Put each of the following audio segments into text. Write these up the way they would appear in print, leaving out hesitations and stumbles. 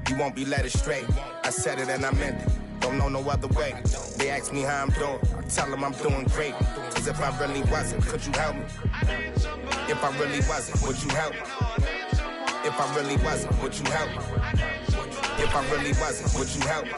You won't be led astray. I said it and I meant it. Don't know no other way. They ask me how I'm doing. I tell them I'm doing great. Cause if I really wasn't, could you help me? If I really wasn't, would you help me? If I really wasn't, would you help me? If I really wasn't, would you help me?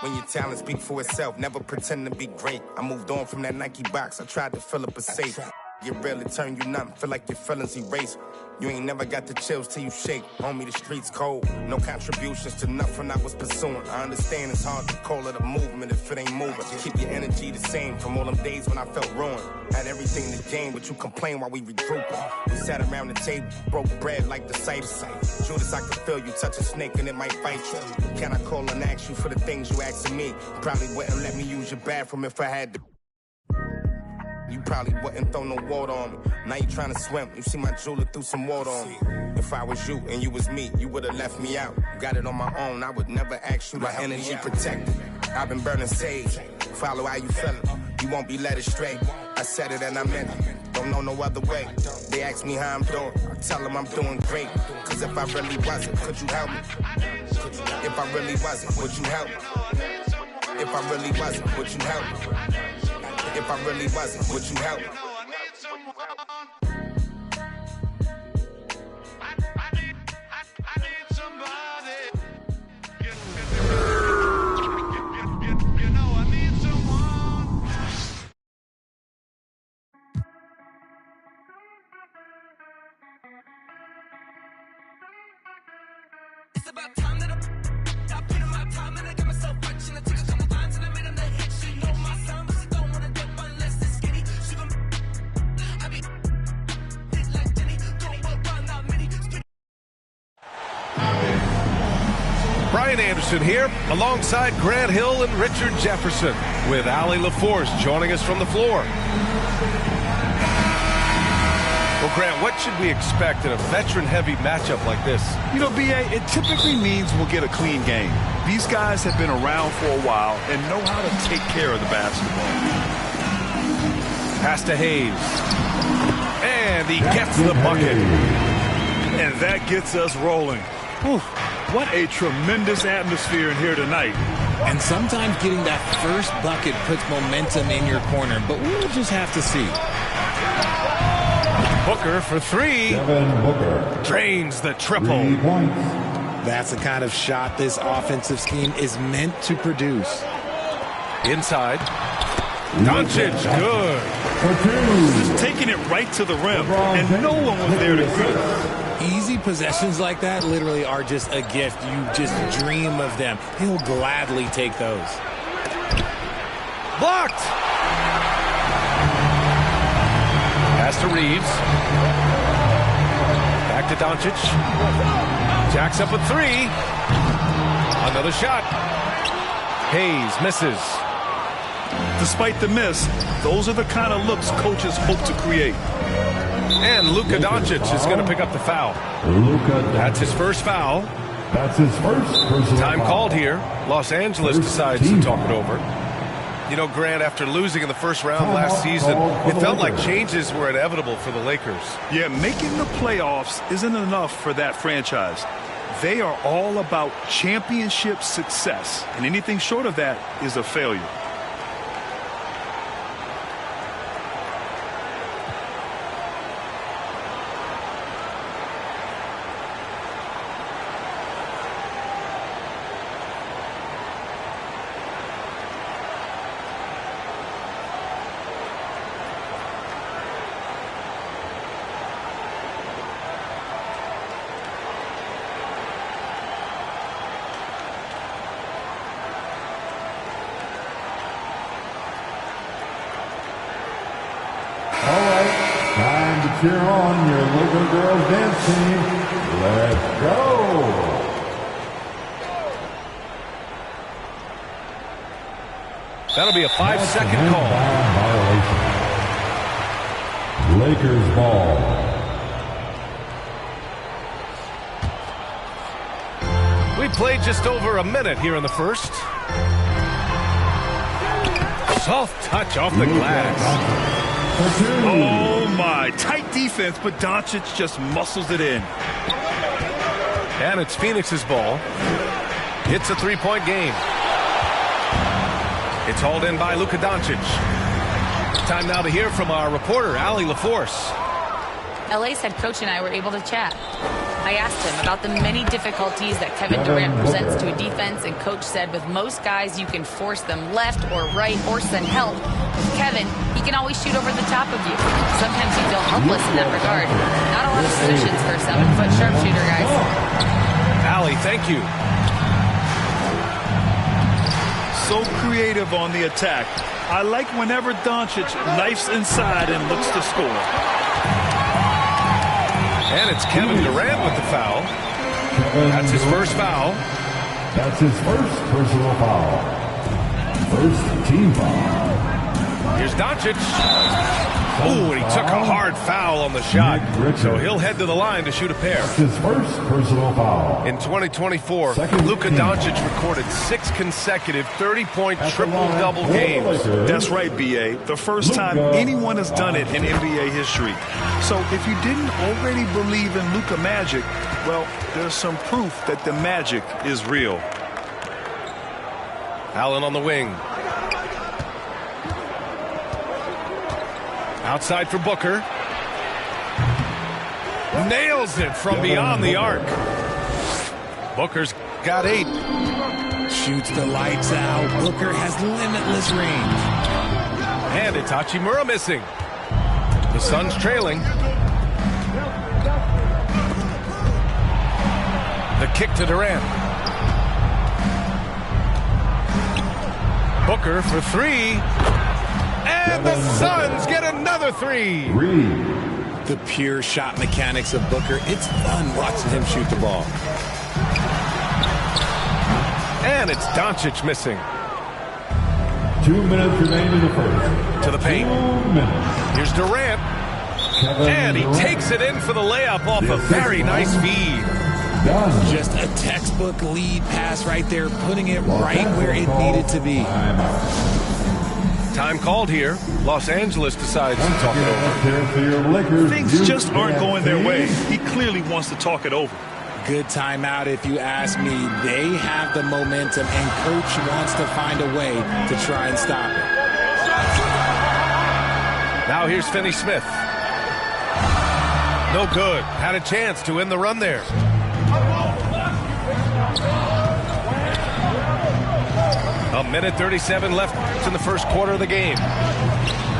When your talent speaks for itself, never pretend to be great. I moved on from that Nike box. I tried to fill up a safe. Get real, it turn you numb. Feel like your feelings erase. You ain't never got the chills till you shake. Homie, the streets cold. No contributions to nothing I was pursuing. I understand it's hard to call it a movement if it ain't moving. Keep your energy the same from all them days when I felt ruined. Had everything to gain, but you complain while we regrouping. We sat around the table, broke bread like the Cypher. Judas, I could feel you touch a snake and it might bite you. Can I call and ask you for the things you asking me? Probably wouldn't let me use your bathroom if I had to. You probably wouldn't throw no water on me. Now you trying to swim. You see my jeweler threw some water on me. If I was you and you was me, you would have left me out. Got it on my own. I would never ask you to help me. My energy protected. I've been burning sage. Follow how you feeling. You won't be led astray. I said it and I meant it. Don't know no other way. They ask me how I'm doing. I tell them I'm doing great. Cause if I really wasn't, could you help me? If I really wasn't, would you help me? If I really wasn't, would you help me? If I really wasn't, would you help? It's about time that I put in my time and I got myself rich and I took a couple lines and I made them the hit. So you know my son, but you don't wanna dip unless it's skinny. I be hit like Jenny, don't run out many. Brian Anderson here, alongside Grant Hill and Richard Jefferson, with Allie LaForce joining us from the floor. Well, Grant, what should we expect in a veteran-heavy matchup like this? You know, B.A., it typically means we'll get a clean game. These guys have been around for a while and know how to take care of the basketball. Pass to Hayes. And he gets the bucket. And that gets us rolling. Whew, what a tremendous atmosphere in here tonight. And sometimes getting that first bucket puts momentum in your corner, but we'll just have to see. Booker for three. Devin Booker Drains the triple. 3 points. That's the kind of shot this offensive scheme is meant to produce. Inside. Doncic, good. For 2. Just taking it right to the rim, and no one was there to greet. Easy possessions like that literally are just a gift. You just dream of them. He'll gladly take those. Blocked. Pass to Reeves. Back to Doncic. Jacks up a three. Another shot. Hayes misses. Despite the miss, those are the kind of looks coaches hope to create. And Luka Doncic is going to pick up the foul. That's his first foul. That's his first personal Time foul. called here. Los Angeles decides to talk it over. You know, Grant, after losing in the first round last season, it felt like changes were inevitable for the Lakers. Yeah, making the playoffs isn't enough for that franchise. They are all about championship success, and anything short of that is a failure. Cheer on your Laker girls dance team. Let's go. That'll be a 5-second call. Violation. Lakers ball. We played just over a minute here in the first. Soft touch off the glass. Oh, my. Tight defense, but Doncic just muscles it in. And it's Phoenix's ball. It's a three-point game. It's hauled in by Luka Doncic. Time now to hear from our reporter, Allie LaForce. LA's head coach and I were able to chat. I asked him about the many difficulties that Kevin Durant presents to a defense, and coach said with most guys you can force them left or right or send help. With Kevin, he can always shoot over the top of you. Sometimes you feel helpless in that regard. Not a lot of positions for a 7-foot sharpshooter, guys. Allie, thank you. So creative on the attack. I like whenever Doncic knifes inside and looks to score. And it's Kevin Durant with the foul. That's his first foul. That's his first personal foul. First team foul. Here's Doncic. Ooh, and he took a hard foul on the shot. So he'll head to the line to shoot a pair. That's his first personal foul. In 2024, Luka Doncic recorded 6 consecutive 30-point triple-double games. That's right, B.A. The first time anyone has done it in NBA history. So if you didn't already believe in Luka magic, well, there's some proof that the magic is real. Allen on the wing. Outside for Booker. Nails it from beyond the arc. Booker's got 8. Shoots the lights out. Booker has limitless range. And it's Hachimura missing. The Suns trailing. The kick to Durant. Booker for 3. And the Suns get another 3. The pure shot mechanics of Booker. It's fun watching him shoot the ball. And it's Doncic missing. 2 minutes remain in the first. To the paint. 2 minutes. Here's Durant. And he takes it in for the layup off a very nice feed. Done. Just a textbook lead pass right there, putting it right where it needed to be. Time called here. Los Angeles decides to talk it over. Things just aren't going their way. He clearly wants to talk it over. Good timeout if you ask me. They have the momentum, and coach wants to find a way to try and stop it. Now here's Finney Smith. No good. Had a chance to end the run there. A minute 37 left in the first quarter of the game.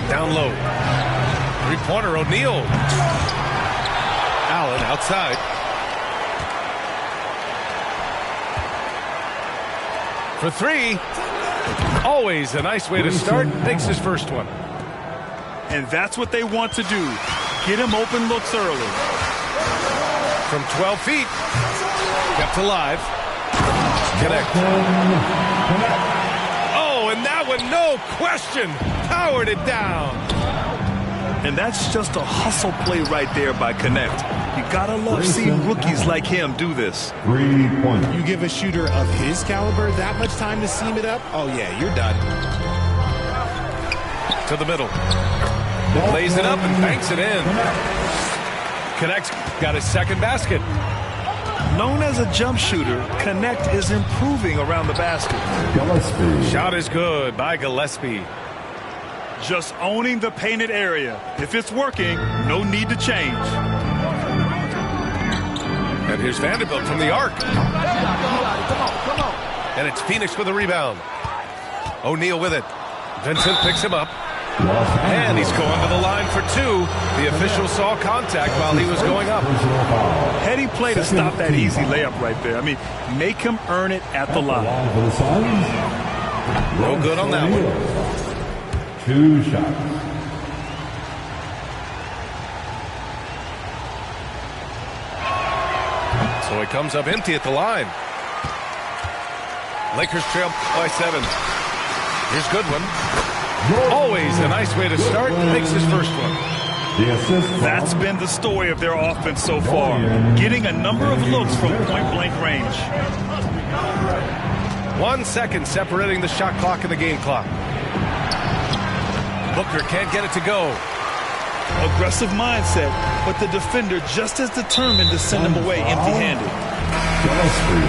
Down low. Three-pointer, O'Neal. Allen outside. For 3. Always a nice way to start. Makes his first one. And that's what they want to do. Get him open looks early. From 12 feet. Kept alive. Connect. Oh, and that one, no question, powered it down. And that's just a hustle play right there by Connect. You gotta love seeing rookies like him do this. 3 points. You give a shooter of his caliber that much time to seam it up, oh yeah, you're done. To the middle. Lays it up and banks it in. Connect's got his second basket. Known as a jump shooter, Connect is improving around the basket. Gillespie. Shot is good by Gillespie. Just owning the painted area. If it's working, no need to change. And here's Vanderbilt from the arc. And it's Phoenix with a rebound. O'Neal with it. Vincent picks him up. And he's going to the line for 2. The official saw contact while he was going up. Heady play to stop that easy layup right there. I mean, make him earn it at the line. No good on that one. 2 shots. So he comes up empty at the line. Lakers trail by 7. Here's Goodwin. Always a nice way to start. Makes his first one. That's been the story of their offense so far. Getting a number of looks from point-blank range. 1 second separating the shot clock and the game clock. Booker can't get it to go. Aggressive mindset, but the defender just as determined to send him away empty-handed. Gillespie.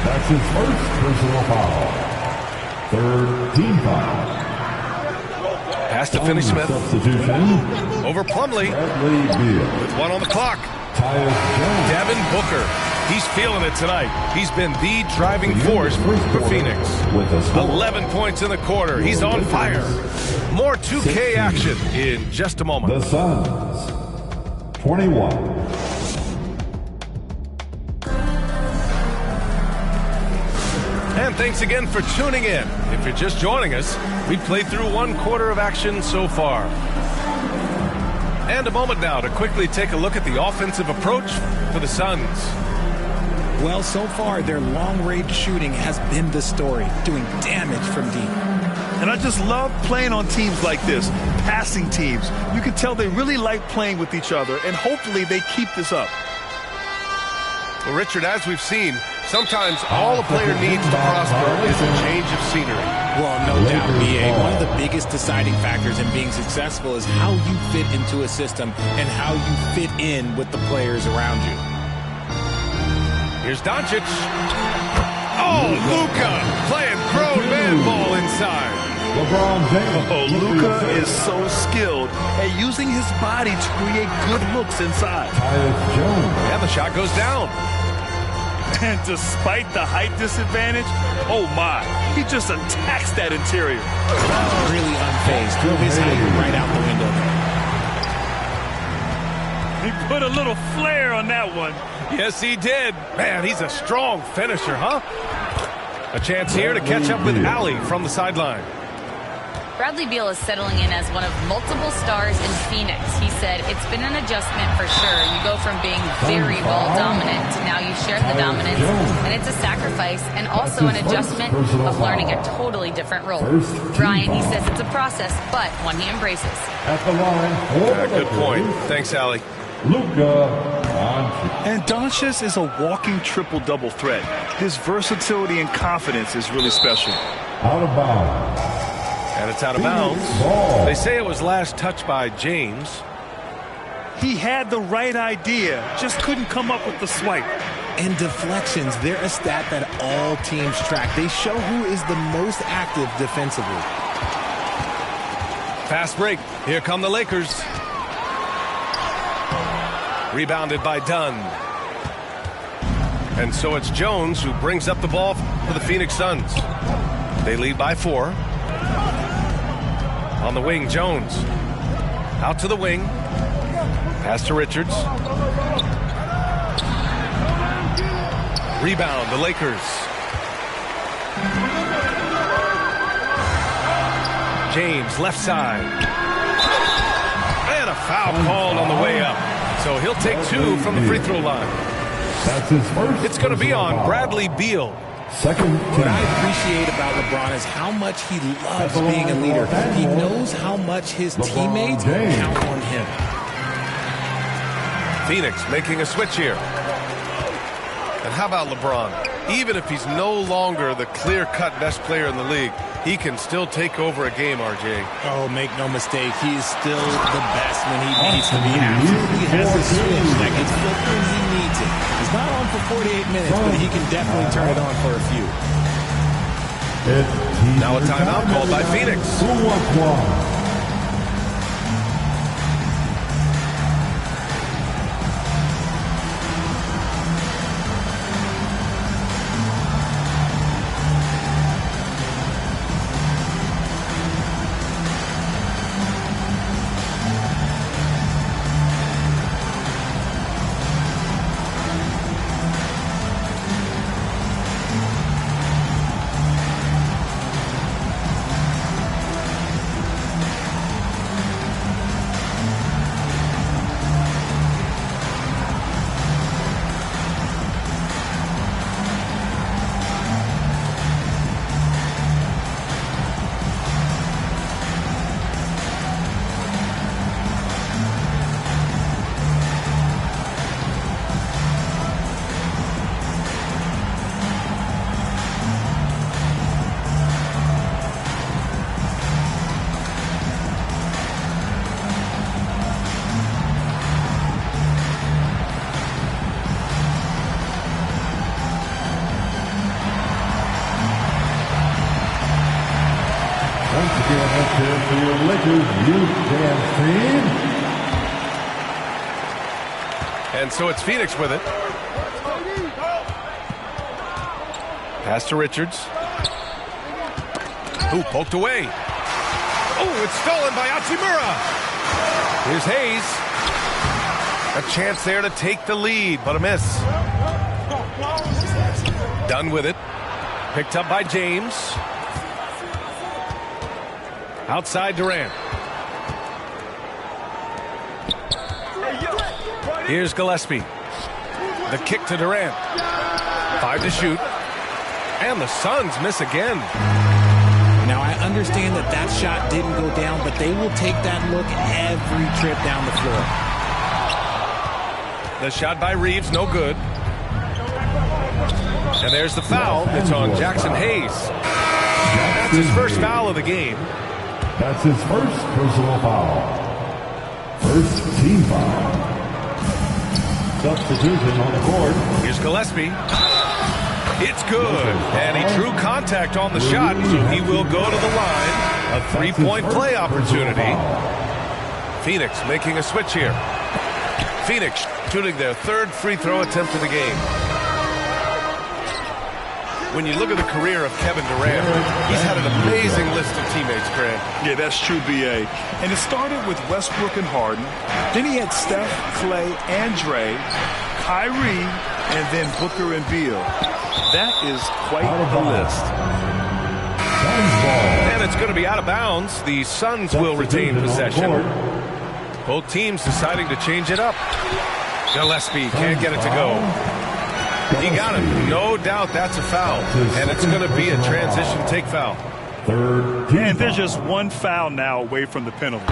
That's his first personal foul. Third team foul. Pass to Finney-Smith. Substitution. Over Plumlee. Bradley Beal. With 1 on the clock. Tyus Jones. Devin Booker. He's feeling it tonight. He's been the driving force for Phoenix. With a score. 11 points in the quarter. He's on fire. More 2K action in just a moment. The Suns. 21. And thanks again for tuning in. If you're just joining us, we've played through 1 quarter of action so far. And a moment now to quickly take a look at the offensive approach for the Suns. Well, so far, their long-range shooting has been the story, doing damage from deep. And I just love playing on teams like this, passing teams. You can tell they really like playing with each other, and hopefully they keep this up. Well, Richard, as we've seen, sometimes all a player needs to prosper is a change of scenery. Well, no doubt, B.A. One of the biggest deciding factors in being successful is how you fit into a system and how you fit in with the players around you. Here's Doncic. Oh, Luka playing grown man ball inside. LeBron James. Oh, Luka is so skilled at using his body to create good looks inside. Tyus Jones. And the shot goes down. And despite the height disadvantage, oh my, he just attacks that interior. Really unfazed. Threw his height right out the window there. He put a little flair on that one. Yes, he did. Man, he's a strong finisher, huh? A chance here to catch up with Allie from the sideline. Bradley Beal is settling in as one of multiple stars in Phoenix. He said, it's been an adjustment for sure. You go from being very ball dominant to now you share the dominance, and it's a sacrifice and also an adjustment of learning a totally different role. Brian, he says it's a process, but one he embraces. At the line. Good point. Thanks, Allie. Luka Doncic. And Doncic is a walking triple-double threat. His versatility and confidence is really special. Out of bounds. And it's out of bounds. They say it was last touched by James. He had the right idea, just couldn't come up with the swipe. And deflections, they're a stat that all teams track. They show who is the most active defensively. Fast break. Here come the Lakers. Rebounded by Dunn. And so it's Jones who brings up the ball for the Phoenix Suns. They lead by 4. On the wing, Jones. Out to the wing. Pass to Richards. Rebound, the Lakers. James, left side. And a foul called on the way up. So he'll take 2 from the free throw line. That's his first. It's going to be on Bradley Beal. Second What I appreciate about LeBron is how much he loves being a leader. He knows how much his teammates count on him. Phoenix making a switch here. And how about LeBron? Even if he's no longer the clear-cut best player in the league, he can still take over a game, RJ. Oh, make no mistake, he is still the best when he needs to be. Absolutely has a switch that gets flipped when he needs it. He's not on for 48 minutes, but he can definitely turn it on for a few. Now a timeout called by Phoenix. Who wants one? Once again, up here for your Lakers youth dance team. And so it's Phoenix with it. Pass to Richards. Who poked away. Oh, it's stolen by Hachimura. Here's Hayes. A chance there to take the lead, but a miss. Done with it. Picked up by James. Outside Durant. Here's Gillespie. The kick to Durant. 5 to shoot. And the Suns miss again. Now, I understand that that shot didn't go down, but they will take that look every trip down the floor. The shot by Reeves, no good. And there's the foul. It's on Jackson Hayes. That's his first foul of the game. That's his first personal foul. First team foul. Substitution on the court. Here's Gillespie. It's good. And he drew contact on the shot, so he will go to the line. A three-point play opportunity. Phoenix making a switch here. Phoenix shooting their third free throw attempt of the game. When you look at the career of Kevin Durant, he's had an amazing list of teammates, Grant. Yeah, that's true, B.A. And it started with Westbrook and Harden. Then he had Steph, Clay, and Dre, Kyrie, and then Booker and Beal. That is quite a list. And it's going to be out of bounds. The Suns will retain possession. Both teams deciding to change it up. Gillespie can't get it to go. He got it. No doubt that's a foul. And it's going to be a transition take foul. And there's just one foul now away from the penalty.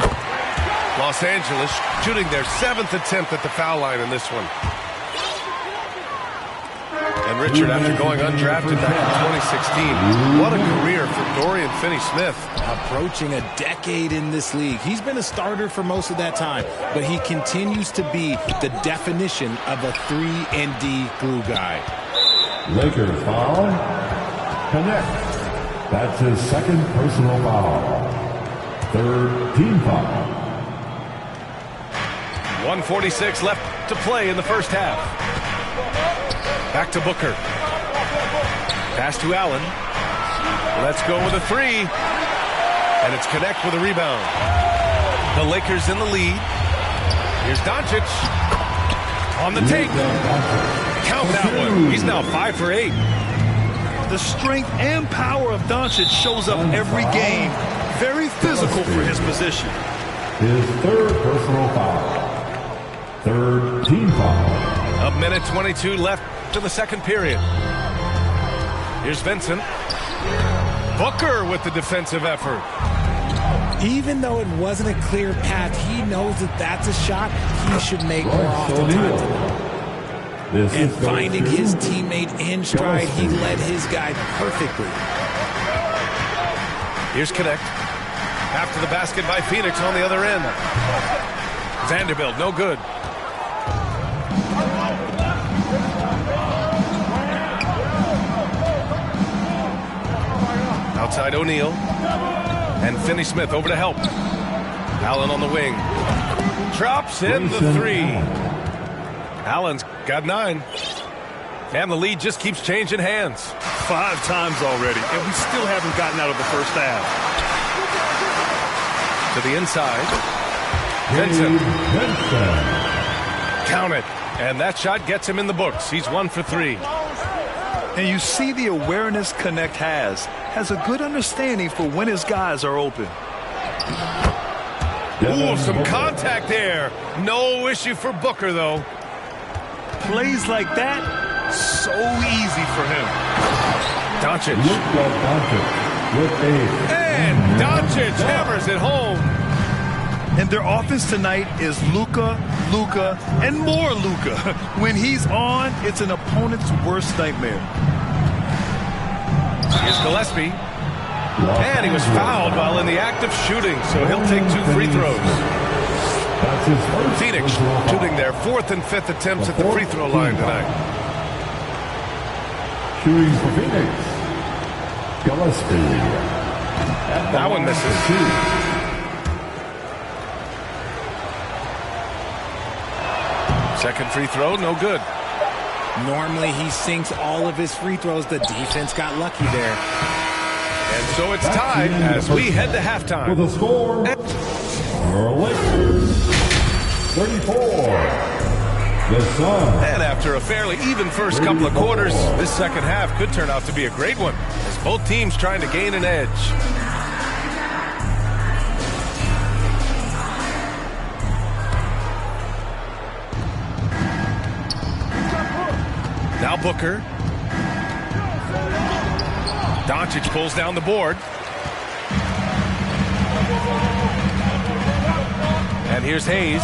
Los Angeles shooting their 7th attempt at the foul line in this one. And Richard, after going undrafted back in 2016, what a career for Dorian Finney-Smith. Approaching a decade in this league. He's been a starter for most of that time, but he continues to be the definition of a 3-and-D glue guy. Lakers foul. Connect. That's his second personal foul. Third team foul. 1:46 left to play in the first half. Back to Booker. Pass to Allen. Let's go with a three. And it's Connect with a rebound. The Lakers in the lead. Here's Doncic. On the take. Count that one. He's now 5 for 8. The strength and power of Doncic shows up every game. Very physical for his position. His third personal foul. Third team foul. A minute 22 left to the second period. Here's Vincent. Booker with the defensive effort. Even though it wasn't a clear path, he knows that that's a shot he should make more often than not. And finding his teammate in stride, he led his guy perfectly. Here's Connect. After the basket by Phoenix on the other end. Vanderbilt, no good. Outside O'Neal. And Finney-Smith over to help. Allen on the wing. Drops in the three. Allen's got 9. And the lead just keeps changing hands. 5 times already, and we still haven't gotten out of the first half. To the inside. Vincent. Count it. And that shot gets him in the books. He's 1 for 3. And you see the awareness Connect has a good understanding for when his guys are open. Ooh, some contact there. No issue for Booker, though. Plays like that, so easy for him. Doncic. And Doncic hammers it home. And their offense tonight is Luka, Luka, and more Luka. When he's on, it's an opponent's worst nightmare. Here's Gillespie. And he was fouled while in the act of shooting, so he'll take 2 free throws. Phoenix shooting their 4th and 5th attempts at the free throw line tonight. Shooting for Phoenix. Gillespie. That one misses. Second free throw, no good. Normally he sinks all of his free throws. The defense got lucky there. And so it's tied as we head to halftime. With a score, your Lakers 34. The Suns. And after a fairly even first couple of quarters, this second half could turn out to be a great one as both teams trying to gain an edge. Now Booker. Doncic pulls down the board. And here's Hayes.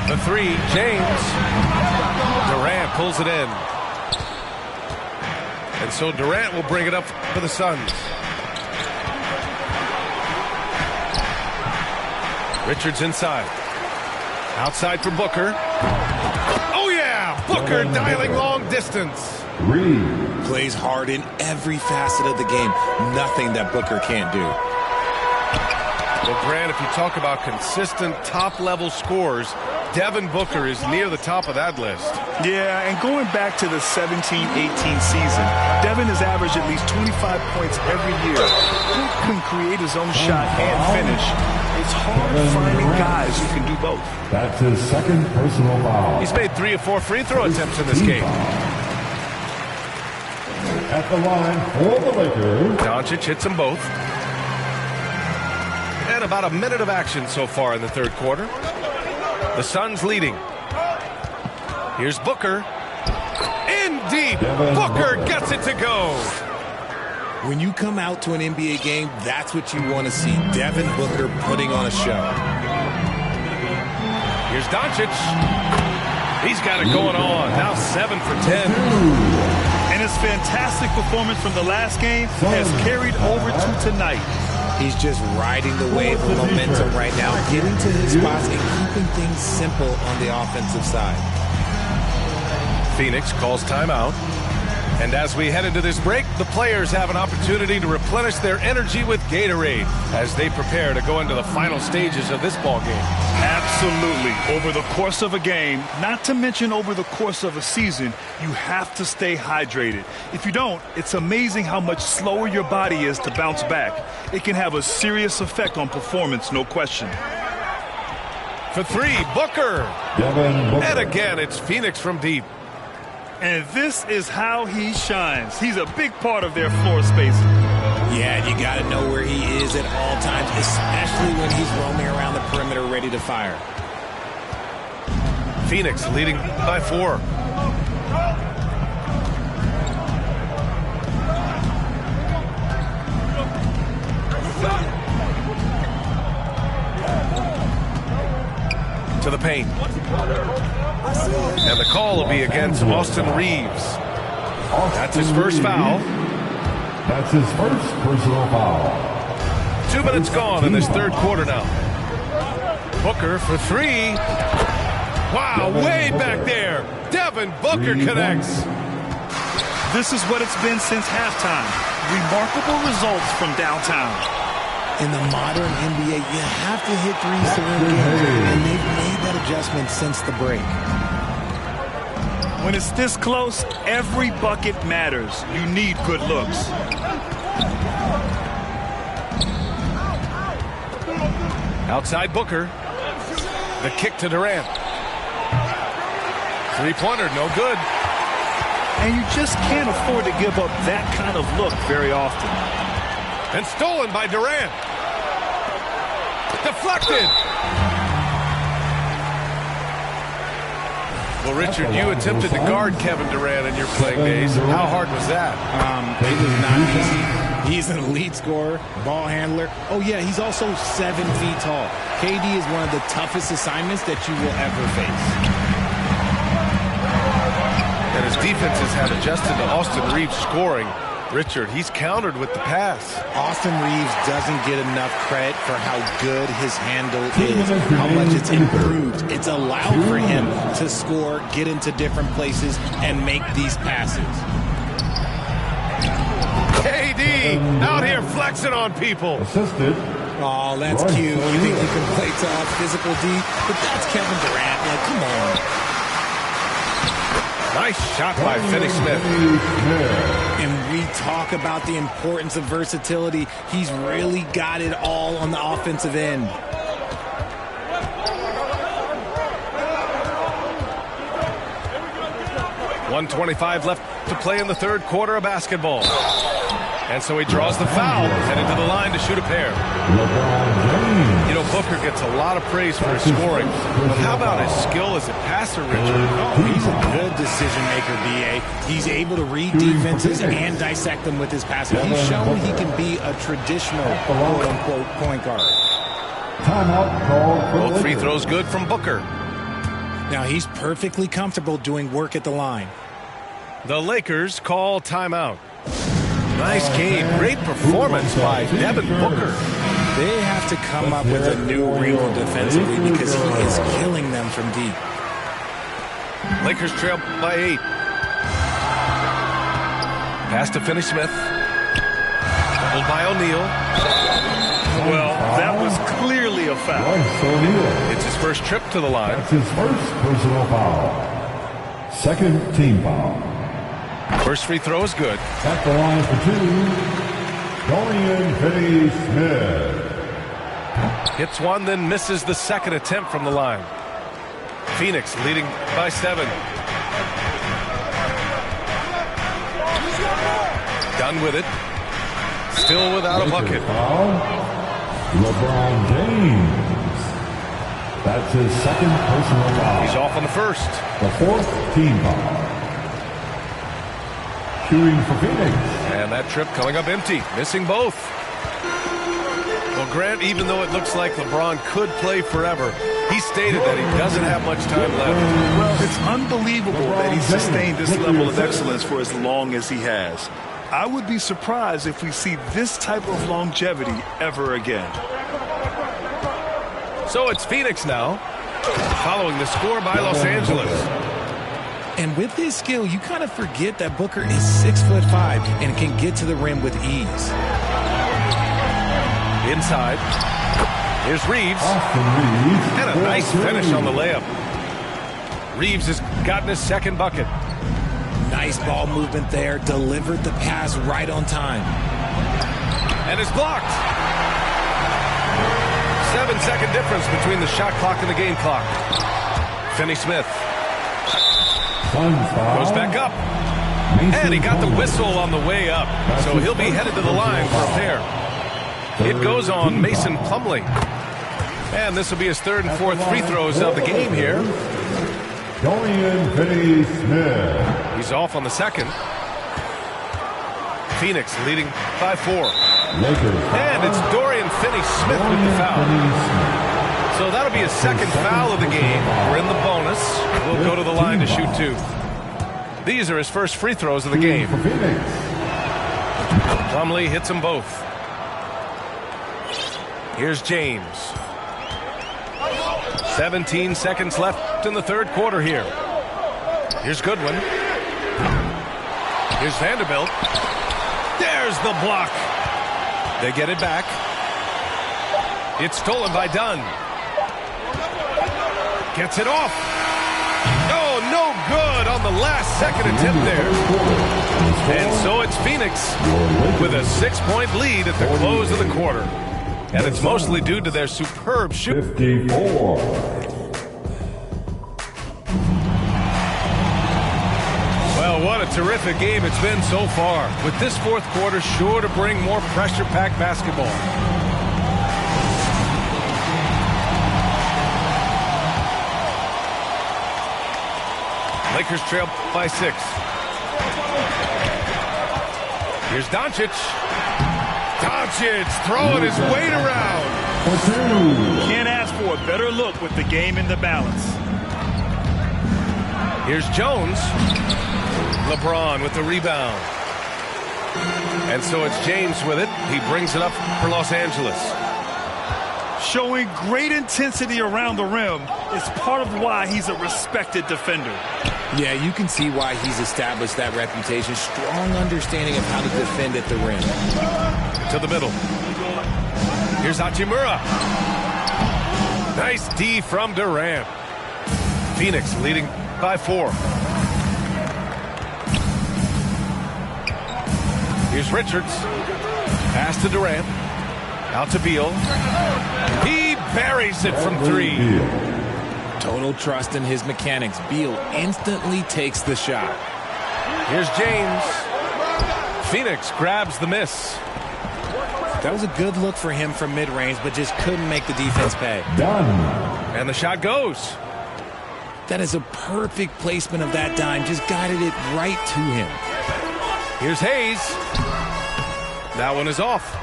The three, James. Durant pulls it in. And so Durant will bring it up for the Suns. Richards inside. Outside for Booker. Oh yeah! Booker dialing long distance. Plays hard in every facet of the game. Nothing that Booker can't do. Well, Grant, if you talk about consistent top-level scores, Devin Booker is near the top of that list. Yeah, and going back to the 17-18 season, Devin has averaged at least 25 points every year. He can create his own shot and finish. It's hard finding guys who can do both. That's his second personal foul. He's made 3 of 4 free throw attempts in this game. At the line for the Lakers, Doncic hits them both. And about a minute of action so far in the third quarter. The Suns leading. Here's Booker. In deep. Booker gets it to go. When you come out to an NBA game, that's what you want to see. Devin Booker putting on a show. Here's Doncic. He's got it going on. Now 7 for 10. And his fantastic performance from the last game has carried over to tonight. He's just riding the wave of momentum right now, getting to his spots and keeping things simple on the offensive side. Phoenix calls timeout. And as we head into this break, the players have an opportunity to replenish their energy with Gatorade as they prepare to go into the final stages of this ball game. Absolutely. Over the course of a game, not to mention over the course of a season, you have to stay hydrated. If you don't, it's amazing how much slower your body is to bounce back. It can have a serious effect on performance, no question. For three, Booker. And again, it's Phoenix from deep. And this is how he shines. He's a big part of their floor spacing. Yeah, you got to know where he is at all times, especially when he's roaming around the perimeter ready to fire. Phoenix leading by 4. To the paint. And the call will be against Austin Reeves. That's his first foul. That's his first personal foul. 2 minutes gone in this third quarter now. Booker for 3. Wow, way back there. Devin Booker connects. This is what it's been since halftime. Remarkable results from downtown. In the modern NBA, you have to hit threes to win games, and they've made that adjustment since the break. When it's this close, every bucket matters. You need good looks. Outside Booker. The kick to Durant. Three-pointer, no good. And you just can't afford to give up that kind of look very often. And stolen by Durant. Deflected. Well, Richard, you attempted to guard Kevin Durant in your playing days. How hard was that? It was not easy. He's an elite scorer, ball handler. Oh, yeah, he's also 7 feet tall. KD is one of the toughest assignments that you will ever face. And his defenses have adjusted to Austin Reeves scoring. Richard, he's countered with the pass. Austin Reeves doesn't get enough credit for how good his handle is, how much it's improved. It's allowed for him to score, get into different places, and make these passes. KD out here flexing. flexing on people. Assisted. Oh, that's Royce cute. You think O'Neal. you can play tough, physical D, but that's Kevin Durant. Like, come on. Nice shot by Finney-Smith. And we talk about the importance of versatility. He's really got it all on the offensive end. .125 left to play in the third quarter of basketball. And so he draws the foul, headed to the line to shoot a pair. You know, Booker gets a lot of praise for his scoring, but how about his skill as a passer, Richard? Oh, he's a good decision maker, B.A. He's able to read defenses and dissect them with his passing. He's shown he can be a traditional quote-unquote point guard. Timeout called for Both free Lakers. throws good from Booker. Now, he's perfectly comfortable doing work at the line. The Lakers call timeout. Nice game. Great performance by Devin Booker. They have to come up with a new wrinkle defensively because he is killing them from deep. Lakers trail by 8. Pass to Finney-Smith. Doubled by O'Neal. Well, that was clearly a foul. Royce O'Neal. It's his first trip to the line. That's his first personal foul. Second team foul. First free throw is good. At the line for 2, Dorian Finney-Smith. Hits one, then misses the second attempt from the line. Phoenix leading by 7. Done with it. Still without a bucket. Foul. LeBron James. That's his second personal foul. He's off on the first. The fourth team foul. Shooting for Phoenix. And that trip coming up empty, missing both. Well, Grant, even though it looks like LeBron could play forever, he stated that he doesn't have much time left. Well, it's unbelievable that he's sustained this level of excellence for as long as he has. I would be surprised if we see this type of longevity ever again. So it's Phoenix now, following the score by Los Angeles. And with his skill, you kind of forget that Booker is 6'5" and can get to the rim with ease. Inside. Here's Reeves. Austin Reeves. And a nice finish on the layup. Reeves has gotten his second bucket. Nice ball movement there. Delivered the pass right on time. And is blocked. 7-second difference between the shot clock and the game clock. Finney-Smith goes back up. And he got the whistle on the way up. So he'll be headed to the line for a pair. It goes on Mason Plumlee. And this will be his third and fourth free throws of the game here. Dorian Finney-Smith. He's off on the second. Phoenix leading by 4. And it's Dorian Finney-Smith with the foul. So that'll be his second foul of the game. We're in the bonus. We'll go to the line to shoot 2. These are his first free throws of the game. Plumlee hits them both. Here's James. 17 seconds left in the third quarter here. Here's Goodwin. Here's Vanderbilt. There's the block. They get it back. It's stolen by Dunn. Gets it off. Oh, no good on the last second attempt there. And so it's Phoenix with a 6-point lead at the close of the quarter. And it's mostly due to their superb shoot. 54. Well, what a terrific game it's been so far. With this fourth quarter sure to bring more pressure-packed basketball. Lakers trail by 6. Here's Doncic. Doncic throwing his weight around. Can't ask for a better look with the game in the balance. Here's Jones. LeBron with the rebound. And so it's James with it. He brings it up for Los Angeles. Showing great intensity around the rim is part of why he's a respected defender. Yeah, you can see why he's established that reputation. Strong understanding of how to defend at the rim. To the middle. Here's Hachimura. Nice D from Durant. Phoenix leading by 4. Here's Richards. Pass to Durant. Out to Beal. He buries it from 3. Total trust in his mechanics. Beal instantly takes the shot. Here's James. Phoenix grabs the miss. That was a good look for him from mid-range, but just couldn't make the defense pay. Done. And the shot goes. That is a perfect placement of that dime. Just guided it right to him. Here's Hayes. That one is off.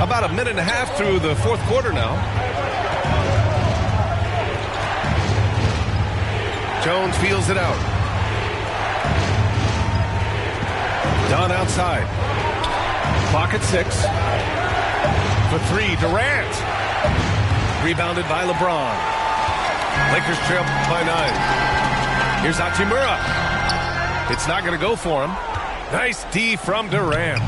About a minute and a half through the 4th quarter now. Jones feels it out. Dunn outside. Clock at 6. For 3, Durant. Rebounded by LeBron. Lakers trail by 9. Here's Hachimura. It's not going to go for him. Nice D from Durant.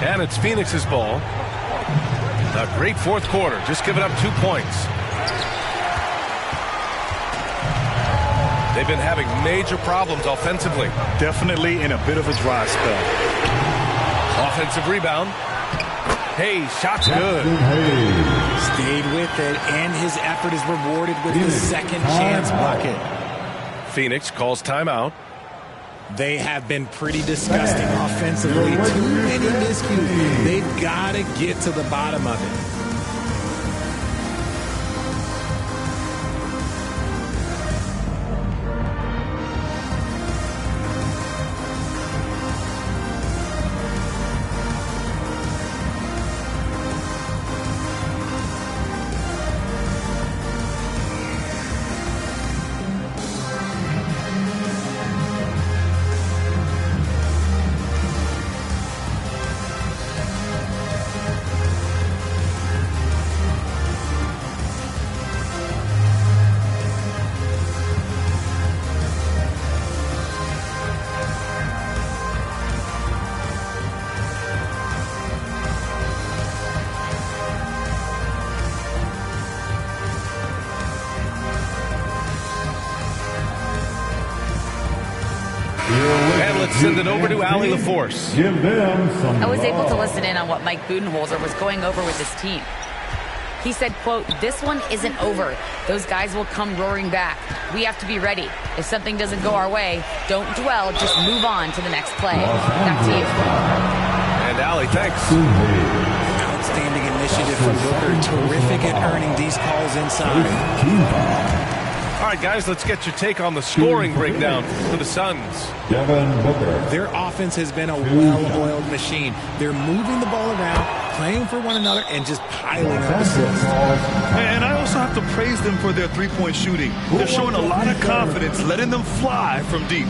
And it's Phoenix's ball. A great 4th quarter. Just giving up 2 points. They've been having major problems offensively. Definitely in a bit of a dry spell. Offensive rebound. Hayes, shot's good. Stayed with it, and his effort is rewarded with the second chance bucket. Phoenix calls timeout. They have been pretty disgusting offensively. Too many miscues. They've got to get to the bottom of it. And let's send it over to Allie LaForce. Give them some I was able to love. listen in on what Mike Budenholzer was going over with his team. He said, quote, "This one isn't over. Those guys will come roaring back. We have to be ready. If something doesn't go our way, don't dwell, just move on to the next play." Back to you. And Allie, thanks. Outstanding initiative from Booker. Terrific at earning these calls inside. All right, guys, let's get your take on the scoring breakdown for the Suns. Devin Booker. Their offense has been a well-oiled machine. They're moving the ball around, playing for one another, and just piling up assists. And I also have to praise them for their three-point shooting. They're showing a lot of confidence, letting them fly from deep.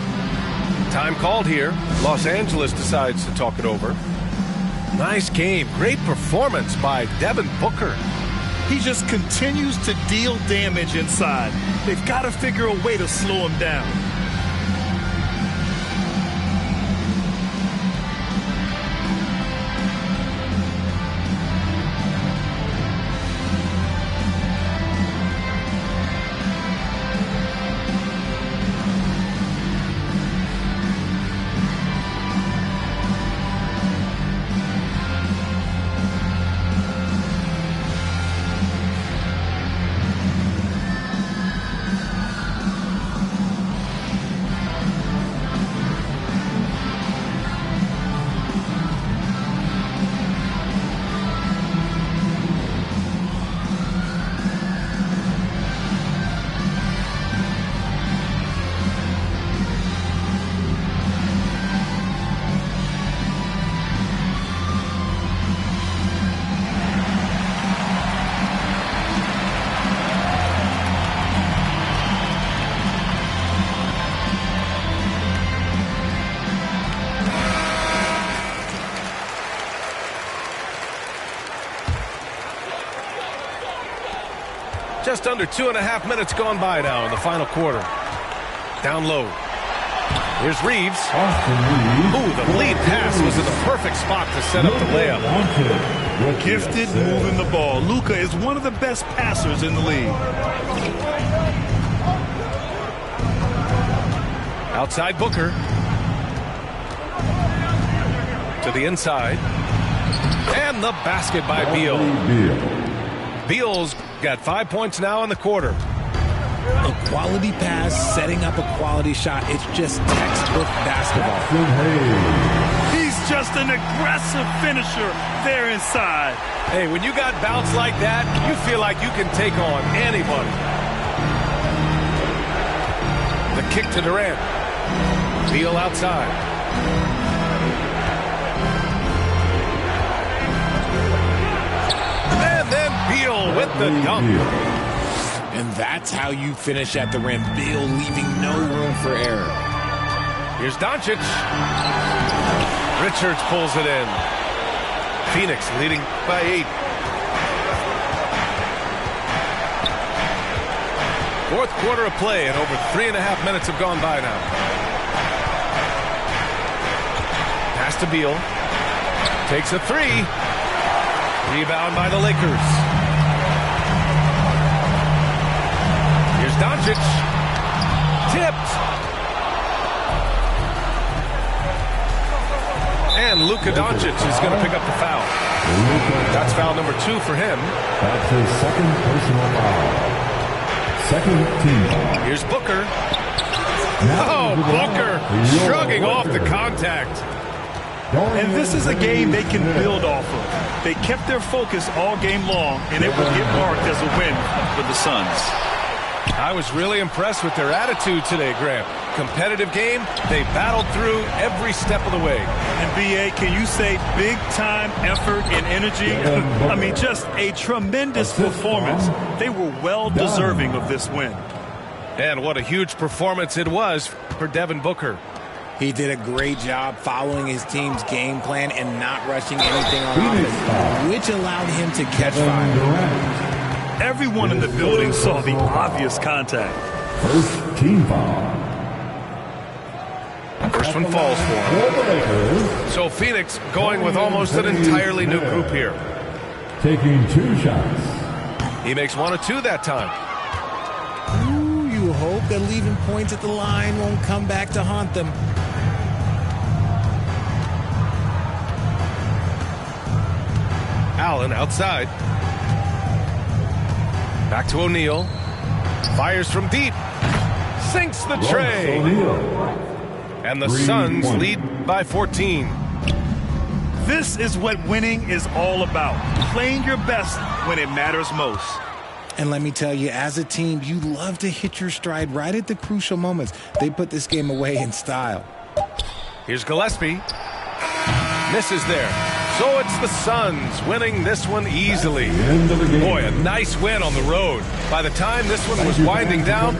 Time called here. Los Angeles decides to talk it over. Nice game. Great performance by Devin Booker. He just continues to deal damage inside. They've got to figure a way to slow him down. Just under 2.5 minutes gone by now in the final quarter. Down low. Here's Reeves. Ooh, the lead pass was in the perfect spot to set up the layup. Gifted moving the ball. Luka is one of the best passers in the league. Outside Booker. To the inside. And the basket by Beal. Beal's got 5 points now in the quarter. A quality pass, setting up a quality shot. It's just textbook basketball. He's just an aggressive finisher there inside. Hey, when you got bounce like that, you feel like you can take on anybody. The kick to Durant. Beal outside. And then Beal with the dunk. And that's how you finish at the rim. Beal leaving no room for error. Here's Doncic. Richards pulls it in. Phoenix leading by 8. Fourth quarter of play, and over 3.5 minutes have gone by now. Pass to Beal. Takes a 3. Rebound by the Lakers. Here's Doncic. Tipped. And Luka Doncic is going to pick up the foul. That's foul number 2 for him. That's his second personal foul. Second team foul. Here's Booker. Oh, Booker shrugging off the contact. And this is a game they can build off of. They kept their focus all game long, and it will get marked as a win for the Suns. I was really impressed with their attitude today, Graham. Competitive game, they battled through every step of the way. And B.A., can you say big-time effort and energy? I mean, just a tremendous performance. They were well deserving of this win. And what a huge performance it was for Devin Booker. He did a great job following his team's game plan and not rushing anything on offense, which allowed him to catch fire. Everyone in the building saw the obvious contact. First team foul. First one falls for him. So Phoenix going with almost an entirely new group here. Taking 2 shots. He makes 1 or 2 that time. Ooh, you hope that leaving points at the line won't come back to haunt them. Allen outside. Back to O'Neal. Fires from deep. Sinks the tray. And the Suns lead by 14. This is what winning is all about. Playing your best when it matters most. And let me tell you, as a team, you love to hit your stride right at the crucial moments. They put this game away in style. Here's Gillespie. Misses there. So it's the Suns winning this one easily. Boy, a nice win on the road. By the time this one was winding down,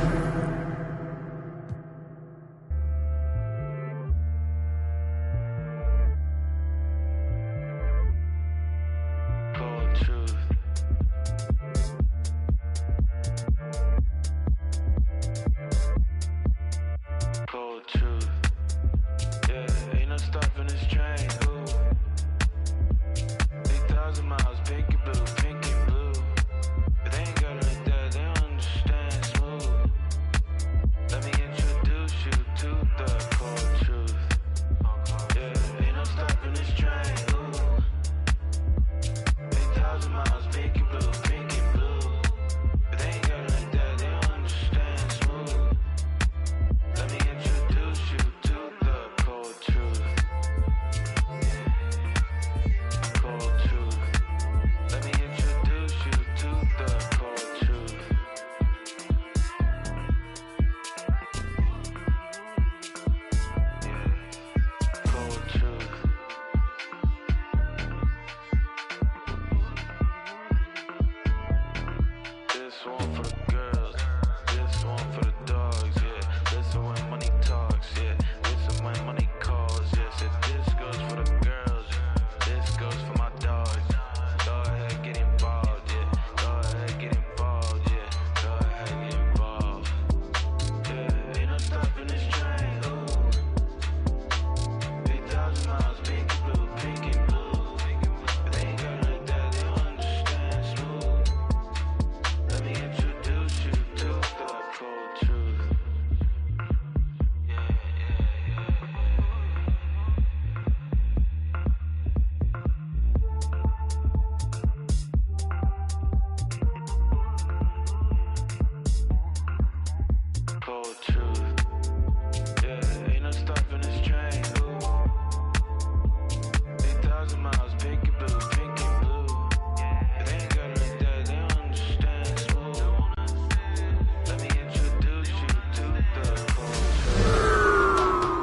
cold truth. Yeah, ain't no stopping this train. Ooh. 8,000 miles, pink and blue, pink and blue. They ain't got it like that, they don't understand. Smooth. Let me introduce you to the cold truth.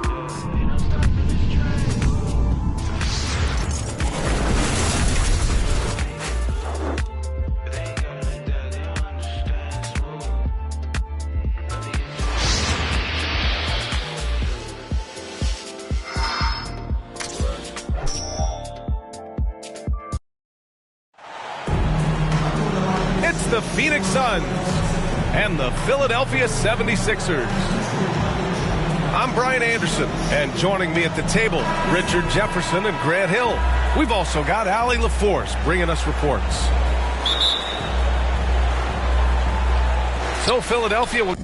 Yeah, ain't no stopping this train. They ain't got it like that, they don't understand. Smooth. Let me It's the Phoenix Suns and the Philadelphia 76ers. I'm Brian Anderson, and joining me at the table, Richard Jefferson and Grant Hill. We've also got Allie LaForce bringing us reports. So Philadelphia will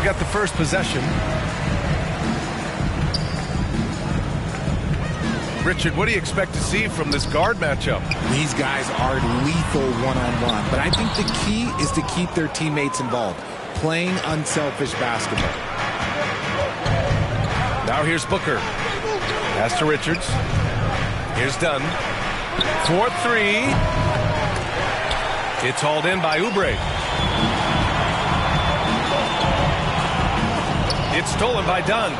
Got the first possession. Richard, what do you expect to see from this guard matchup? These guys are lethal one-on-one, but I think the key is to keep their teammates involved, playing unselfish basketball. Now here's Booker. Pass to Richards. Here's Dunn. 4-3. It's hauled in by Oubre. It's stolen by Dunn.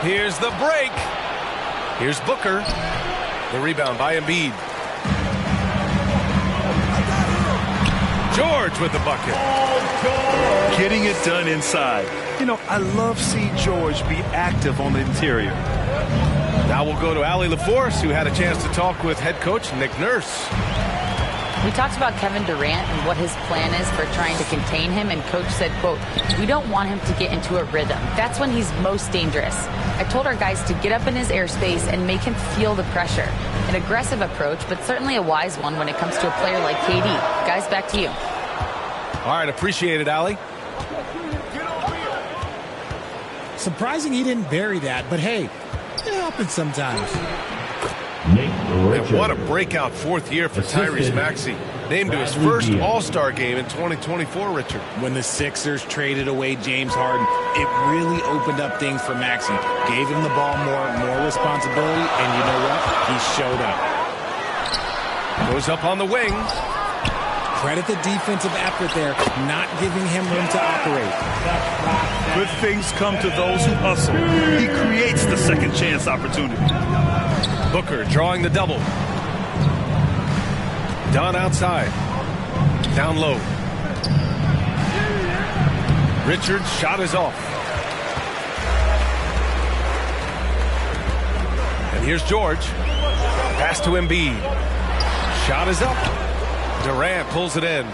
Here's the break. Here's Booker. The rebound by Embiid. George with the bucket. Getting it done inside. You know, I love seeing George be active on the interior. Now we'll go to Allie LaForce, who had a chance to talk with head coach Nick Nurse. We talked about Kevin Durant and what his plan is for trying to contain him, and coach said, quote, "We don't want him to get into a rhythm. That's when he's most dangerous. I told our guys to get up in his airspace and make him feel the pressure." An aggressive approach, but certainly a wise one when it comes to a player like KD. Guys, back to you. All right, appreciate it, Allie. Surprising he didn't bury that, but hey, it happens sometimes. And what a breakout fourth year for Tyrese Maxey. Named to his first All-Star game in 2024, Richard. When the Sixers traded away James Harden, it really opened up things for Maxey. Gave him the ball more responsibility, and you know what? He showed up. Goes up on the wing. Credit the defensive effort there, not giving him room to operate. Good things come to those who hustle. He creates the second chance opportunity. Booker drawing the double. Dunn outside. Down low. Richards' shot is off. And here's George. Pass to Embiid. Shot is up. Durant pulls it in.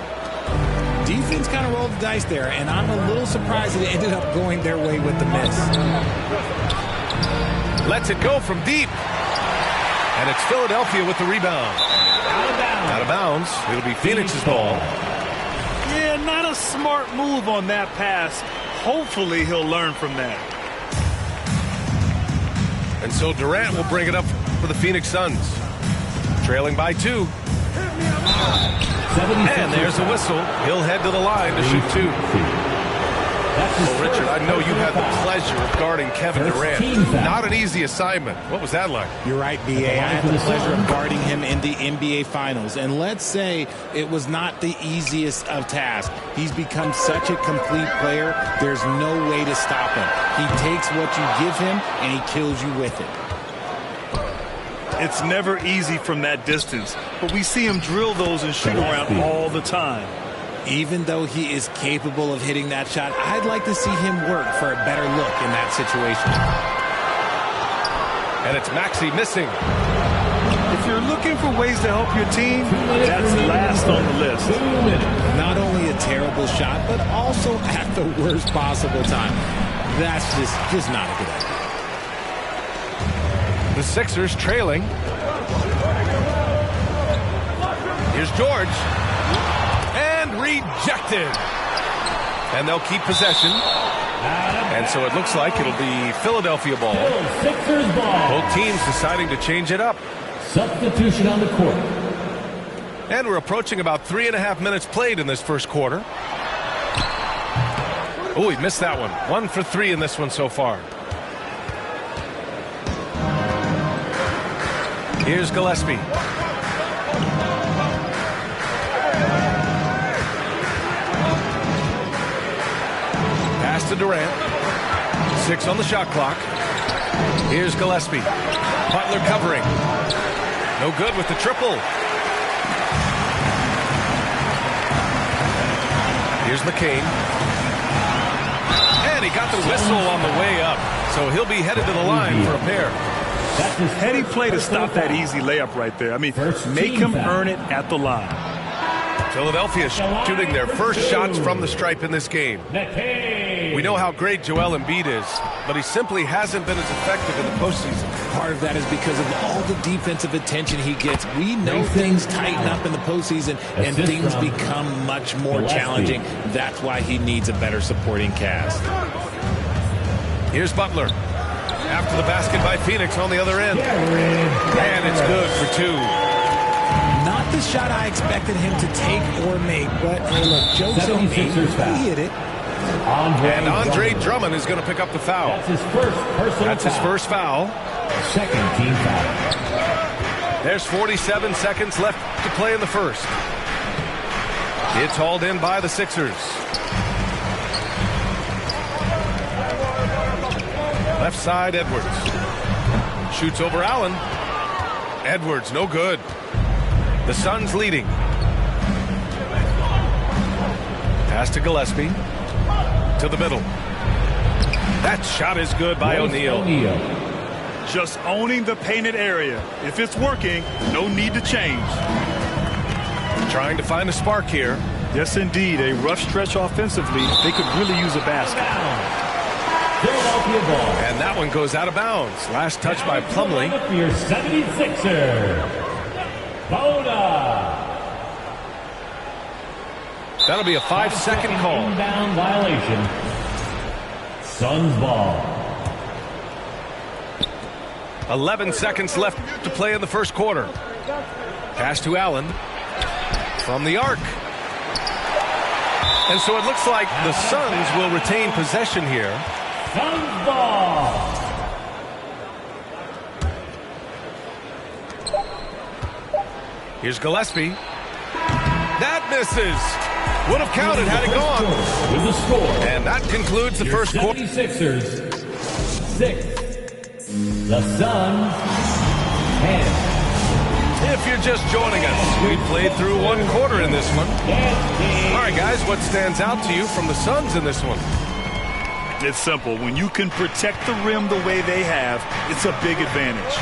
Defense kind of rolled the dice there, and I'm a little surprised that it ended up going their way with the miss. Lets it go from deep. And it's Philadelphia with the rebound. Out of bounds. It'll be Phoenix's ball. Yeah, not a smart move on that pass. Hopefully he'll learn from that. And so Durant will bring it up for the Phoenix Suns. Trailing by 2. And there's a whistle. He'll head to the line to shoot 2. Well, Richard, I know you had the pleasure of guarding Kevin Durant. Not an easy assignment. What was that like? You're right, B.A. I had the pleasure of guarding him in the NBA Finals. And let's say it was not the easiest of tasks. He's become such a complete player, there's no way to stop him. He takes what you give him, and he kills you with it. It's never easy from that distance, but we see him drill those and shoot around all the time. Even though he is capable of hitting that shot, I'd like to see him work for a better look in that situation. And it's Maxey missing. If you're looking for ways to help your team, that's last on the list. Not only a terrible shot, but also at the worst possible time. That's just not a good idea. The Sixers trailing. Here's George. And rejected. And they'll keep possession. And so it looks like it'll be Philadelphia ball. Sixers ball. Both teams deciding to change it up. Substitution on the court. And we're approaching about 3.5 minutes played in this first quarter. Oh, he missed that one. 1 for 3 in this one so far. Here's Gillespie. to Durant. 6 on the shot clock. Here's Gillespie. Butler covering. No good with the triple. Here's McCain. And he got the whistle on the way up. So he'll be headed to the line for a pair. Heady play to stop that easy layup right there. I mean, make him earn it at the line. Philadelphia shooting their first shots from the stripe in this game. We know how great Joel Embiid is, but he simply hasn't been as effective in the postseason. Part of that is because of all the defensive attention he gets. We know things tighten up in the postseason and things become much more challenging. That's why he needs a better supporting cast. Here's Butler. After the basket by Phoenix on the other end. And it's good for 2. Not the shot I expected him to take or make, but hey, look, joke's on me. He hit it. And Andre Drummond is going to pick up the foul. That's his first foul. Second team foul. There's 47 seconds left to play in the first. It's hauled in by the Sixers. Left side, Edwards. Shoots over Allen. Edwards, no good. The Suns leading. Pass to Gillespie. To the middle. That shot is good by O'Neal. Just owning the painted area. If it's working, no need to change. Trying to find a spark here. Yes, indeed. A rough stretch offensively. They could really use a basket. Philadelphia ball. And that one goes out of bounds. Last touch by Plumlee. For your 76er, Boda. That'll be a 5-second call. Inbound violation. Suns ball. 11 seconds left to play in the first quarter. Pass to Allen from the arc. And so it looks like the Suns will retain possession here. Suns ball. Here's Gillespie. That misses. Would have counted had it gone. With the score. And that concludes the first quarter. 76ers 6. The Suns 10. If you're just joining us, we played through one quarter in this one. All right, guys, what stands out to you from the Suns in this one? It's simple. When you can protect the rim the way they have, it's a big advantage.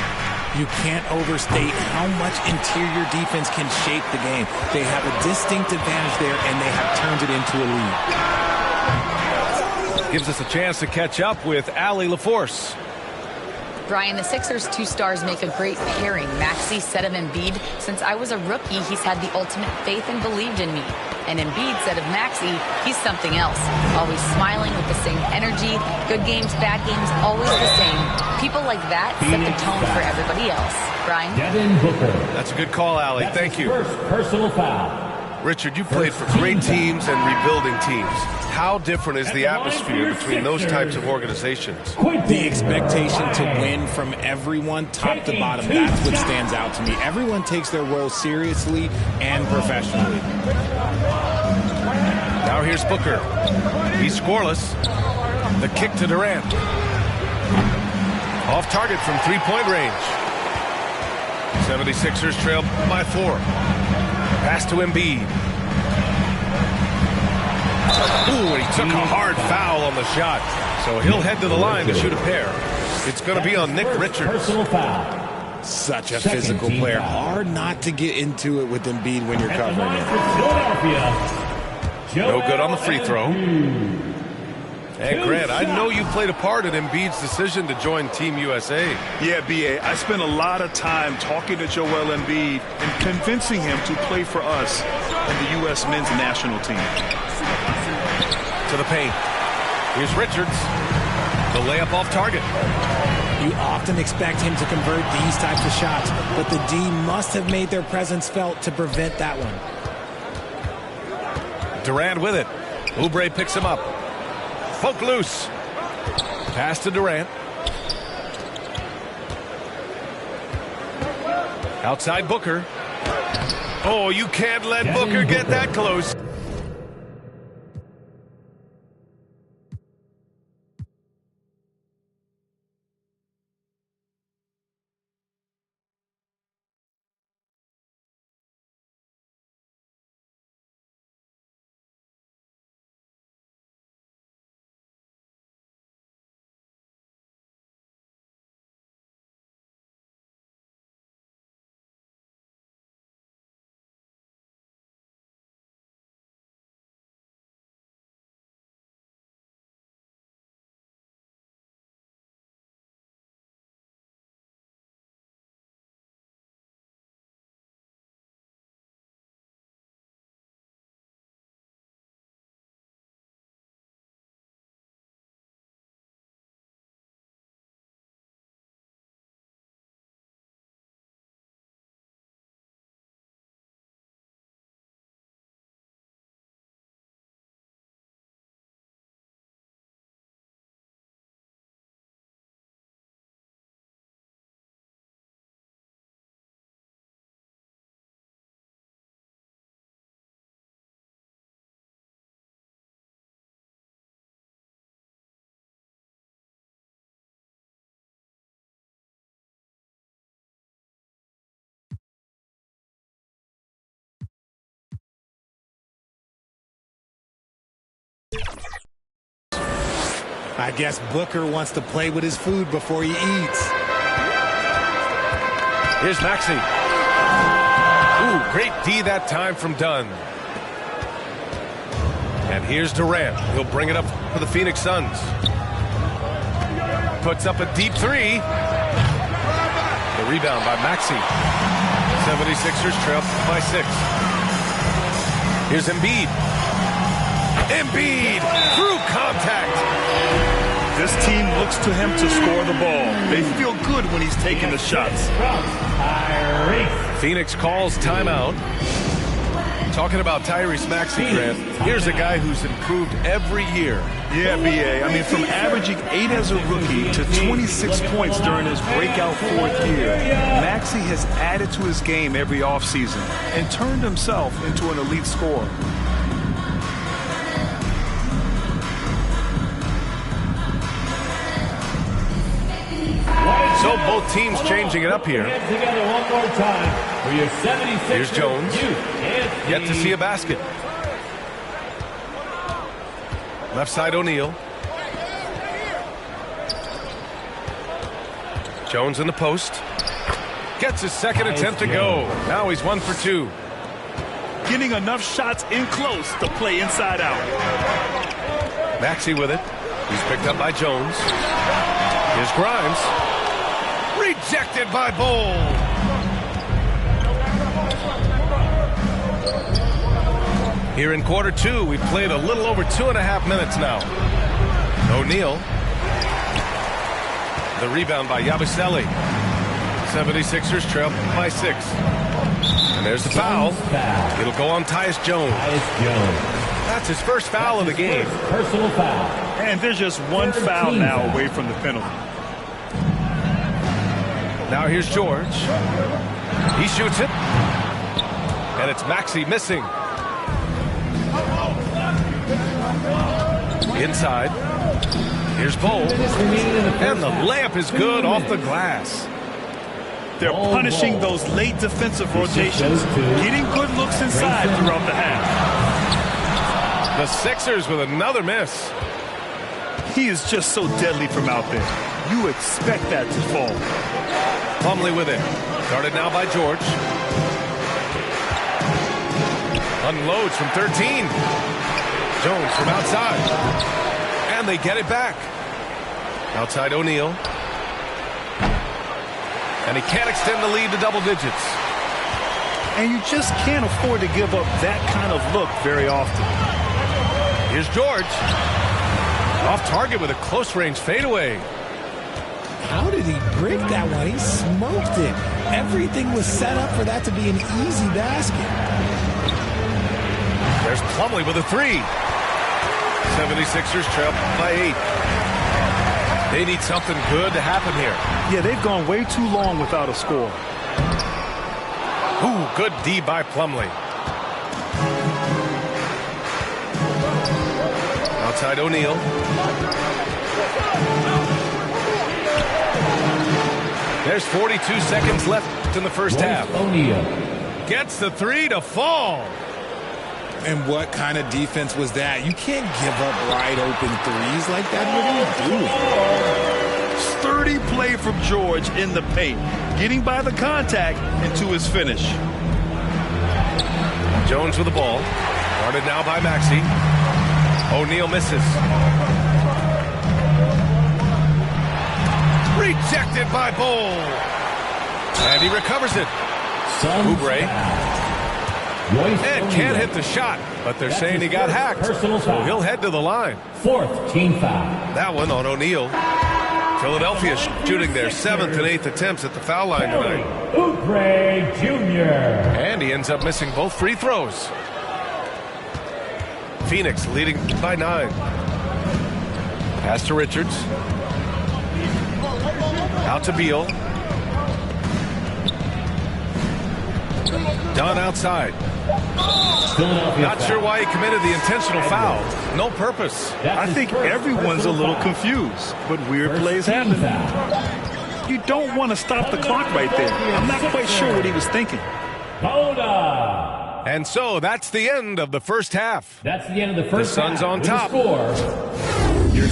You can't overstate how much interior defense can shape the game. They have a distinct advantage there, and they have turned it into a lead. Gives us a chance to catch up with Allie LaForce. Brian, the Sixers' 2 stars make a great pairing. Maxey said of Embiid, since I was a rookie, he's had the ultimate faith and believed in me. And Embiid said of Maxey, he's something else. Always smiling with the same energy. Good games, bad games, always the same. People like that set the tone for everybody else. Brian? Devin Booker. That's a good call, Allie. Thank you. First personal foul. Richard, you played for great teams and rebuilding teams. How different is the atmosphere between those types of organizations? The expectation to win from everyone, top to bottom, that's what stands out to me. Everyone takes their role seriously and professionally. Now here's Booker. He's scoreless. The kick to Durant. Off target from three-point range. 76ers trail by 4. Pass to Embiid. Ooh, and he took a hard foul on the shot. So he'll head to the line to shoot a pair. It's going to be on Nick Richards. Personal foul. Such a physical player. Hard not to get into it with Embiid when you're covering it. Philadelphia. No good on the free throw. And Grant, I know you played a part in Embiid's decision to join Team USA. Yeah, B.A., I spent a lot of time talking to Joel Embiid and convincing him to play for us in the U.S. men's national team. To the paint. Here's Richards. The layup off target. You often expect him to convert these types of shots, but the D must have made their presence felt to prevent that one. Durant with it. Oubre picks him up. Poke loose. Pass to Durant. Outside Booker. Oh, you can't let Booker get that close. I guess Booker wants to play with his food before he eats. Here's Maxey. Ooh, great D that time from Dunn. And here's Durant. He'll bring it up for the Phoenix Suns. Puts up a deep three. The rebound by Maxey. 76ers trail by 6. Here's Embiid. Embiid through contact. This team looks to him to score the ball. They feel good when he's taking the shots. Phoenix calls timeout. Talking about Tyrese Maxey, Grant, here's a guy who's improved every year. Yeah, B.A. I mean, from averaging 8 as a rookie to 26 points during his breakout 4th year, Maxey has added to his game every offseason and turned himself into an elite scorer. So both teams changing it up here. Together one more time for your 76ers. Here's Jones. Yet to see a basket. Left side O'Neal. Jones in the post. Gets his second attempt to go. Now he's 1 for 2. Getting enough shots in close to play inside out. Maxey with it. He's picked up by Jones. Here's Grimes. Rejected by Bol. Here in quarter 2, we've played a little over 2.5 minutes now. O'Neal. The rebound by Yabusele. 76ers trail by 6. And there's the foul. It'll go on Tyus Jones. That's his first foul of the game. Personal foul. And there's just one foul now away from the penalty. Now here's George. He shoots it. And it's Maxey missing. Inside. Here's Bol. And the layup is good off the glass. They're punishing those late defensive rotations, getting good looks inside throughout the half. The Sixers with another miss. He is just so deadly from out there. You expect that to fall. Plumlee with it. Started now by George. Unloads from 13. Jones from outside. And they get it back. Outside O'Neal. And he can't extend the lead to double digits. And you just can't afford to give up that kind of look very often. Here's George. Off target with a close-range fadeaway. How did he break that one? He smoked it. Everything was set up for that to be an easy basket. There's Plumlee with a 3. 76ers trail by 8. They need something good to happen here. Yeah, they've gone way too long without a score. Ooh, good D by Plumlee. Outside O'Neal. There's 42 seconds left in the first half. O'Neal gets the 3 to fall. And what kind of defense was that? You can't give up wide open threes like that. What are you doing? Sturdy play from George in the paint, getting by the contact and to his finish. Jones with the ball. Guarded now by Maxey. O'Neal misses. Rejected by Bol. And he recovers it. Oubre. And can't hit the shot, but they're saying he got hacked. So he'll head to the line. 4th team foul. That one on O'Neal. Philadelphia shooting their 7th and 8th attempts at the foul line tonight. Oubre Jr. And he ends up missing both free throws. Phoenix leading by 9. Pass to Richards. Out to Beal. Dunn outside. Not sure why he committed the intentional foul. No purpose. I think everyone's a little confused, but weird plays happen. You don't want to stop the clock right there. I'm not quite sure what he was thinking. And so that's the end of the first half. That's the end of the first half. The Suns on top. Score, your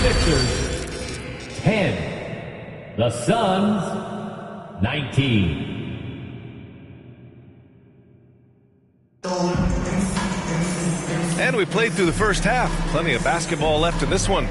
76ers 10. The Suns 19. And we played through the first half. Plenty of basketball left in this one.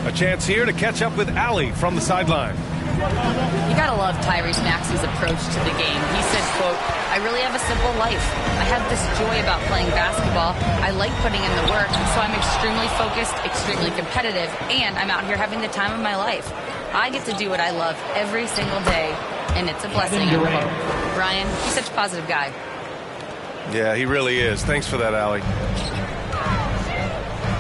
A chance here to catch up with Allie from the sideline. You gotta love Tyrese Maxey's approach to the game. He said, quote, "I really have a simple life. I have this joy about playing basketball. I like putting in the work, so I'm extremely focused, extremely competitive, and I'm out here having the time of my life. I get to do what I love every single day, and it's a blessing." Unquote. Brian, he's such a positive guy. Yeah, he really is. Thanks for that, Allie.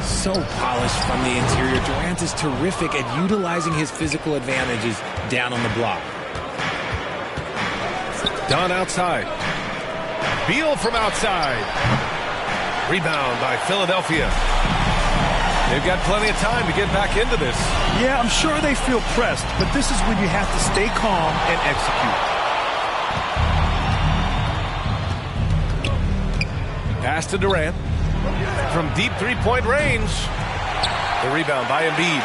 So polished from the interior. Durant is terrific at utilizing his physical advantages down on the block. Dunn outside. Beal from outside. Rebound by Philadelphia. They've got plenty of time to get back into this. Yeah, I'm sure they feel pressed, but this is when you have to stay calm and execute. Pass to Durant. From deep three-point range. The rebound by Embiid.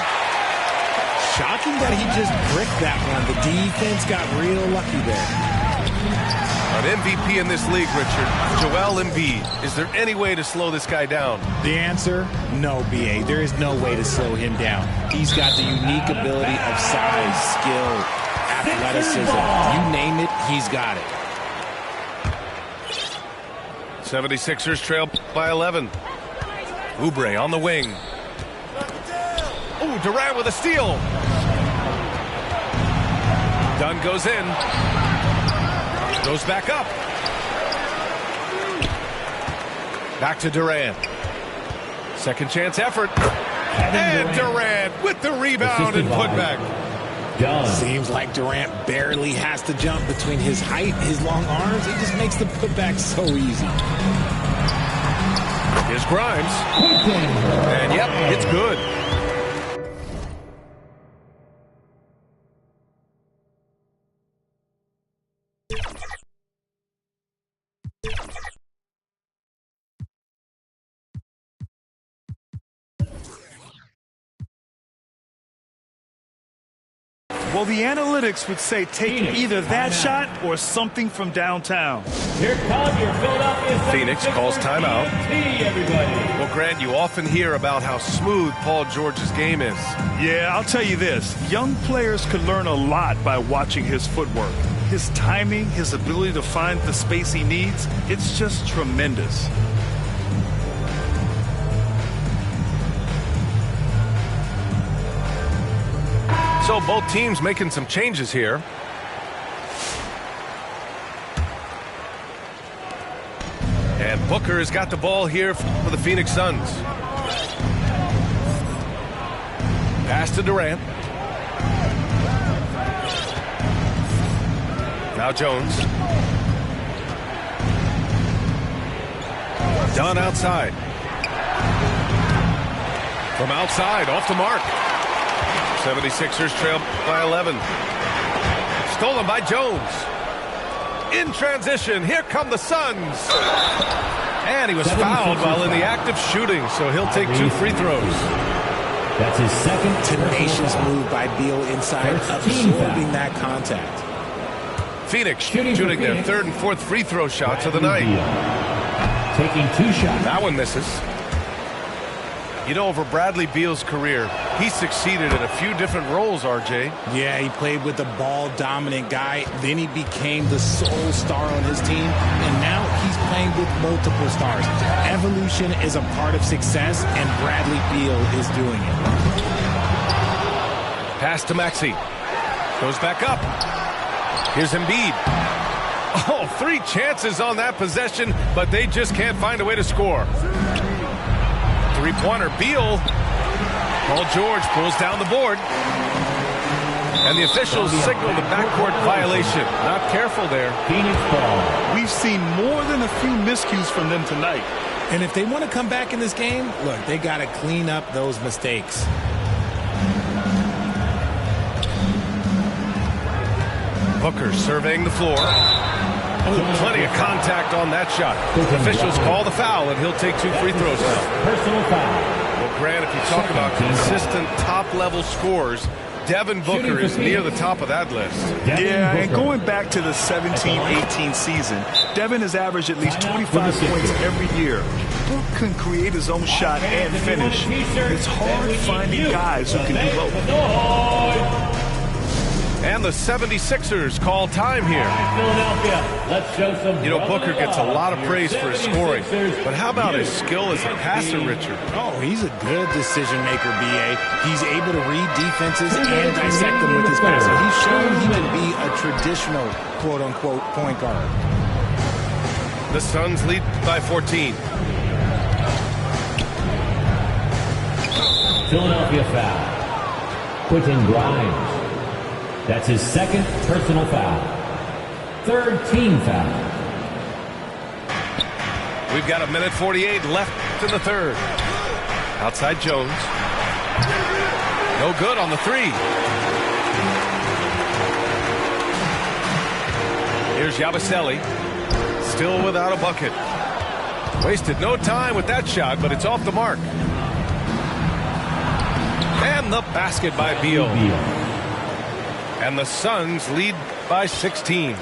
Shocking that he just bricked that one. The defense got real lucky there. An MVP in this league, Richard. Joel Embiid. Is there any way to slow this guy down? The answer, no, B.A. There is no way to slow him down. He's got the unique ability of size, skill, athleticism. You name it, he's got it. 76ers trail by 11. Oubre on the wing. Oh, Durant with a steal. Dunn goes in. Goes back up. Back to Durant. Second chance effort. And Durant with the rebound and putback. Seems like Durant barely has to jump between his height, his long arms. He just makes the putback so easy. Here's Grimes. And yep, it's good. Well, the analytics would say take either that shot or something from downtown. Here comes your Philadelphia Phoenix calls timeout. everybody. Well, Grant, you often hear about how smooth Paul George's game is. Yeah, I'll tell you this. Young players could learn a lot by watching his footwork. His timing, his ability to find the space he needs, it's just tremendous. So both teams making some changes here. And Booker has got the ball here for the Phoenix Suns. Pass to Durant. Now Jones. Dunn outside. From outside, off the mark. 76ers trail by 11. Stolen by Jones. In transition, here come the Suns. And he was fouled while in the act of shooting, so he'll take 2 free throws. That's his second Tenacious move by Beal inside, absorbing that contact. Phoenix shooting their third and fourth free throw shots of the night. taking 2 shots. That one misses. You know, over Bradley Beal's career, he succeeded in a few different roles, RJ. Yeah, he played with the ball-dominant guy. Then he became the sole star on his team. And now he's playing with multiple stars. Evolution is a part of success, and Bradley Beal is doing it. Pass to Maxey. Goes back up. Here's Embiid. Oh, 3 chances on that possession, but they just can't find a way to score. Three-pointer, Beal. Paul George pulls down the board. And the officials signal the backcourt violation. Not careful there. Phoenix ball. We've seen more than a few miscues from them tonight. And if they want to come back in this game, look, they got to clean up those mistakes. Booker surveying the floor. Plenty of contact on that shot. Officials call the foul, and he'll take 2 free throws now. Personal foul. Well, Grant, if you talk about consistent top-level scores, Devin Booker is near the top of that list. Yeah, and going back to the 17-18 season, Devin has averaged at least 25 points every year. Book can create his own shot and finish. It's hard finding guys who can do both. And the 76ers call time here. Philadelphia. Let's show some. You know, Booker gets a lot of praise for his scoring, but how about his skill as a passer, Richard? Oh, he's a good decision maker, B.A. He's able to read defenses and dissect them with his passing. He's shown he can be a traditional, quote-unquote, point guard. The Suns lead by 14. Philadelphia foul. Quentin Grimes. That's his second personal foul. Third team foul. We've got 1:48 left in the third. Outside Jones. No good on the 3. Here's Yabusele. Still without a bucket. Wasted no time with that shot, but it's off the mark. And the basket by Beal. And the Suns lead by 16.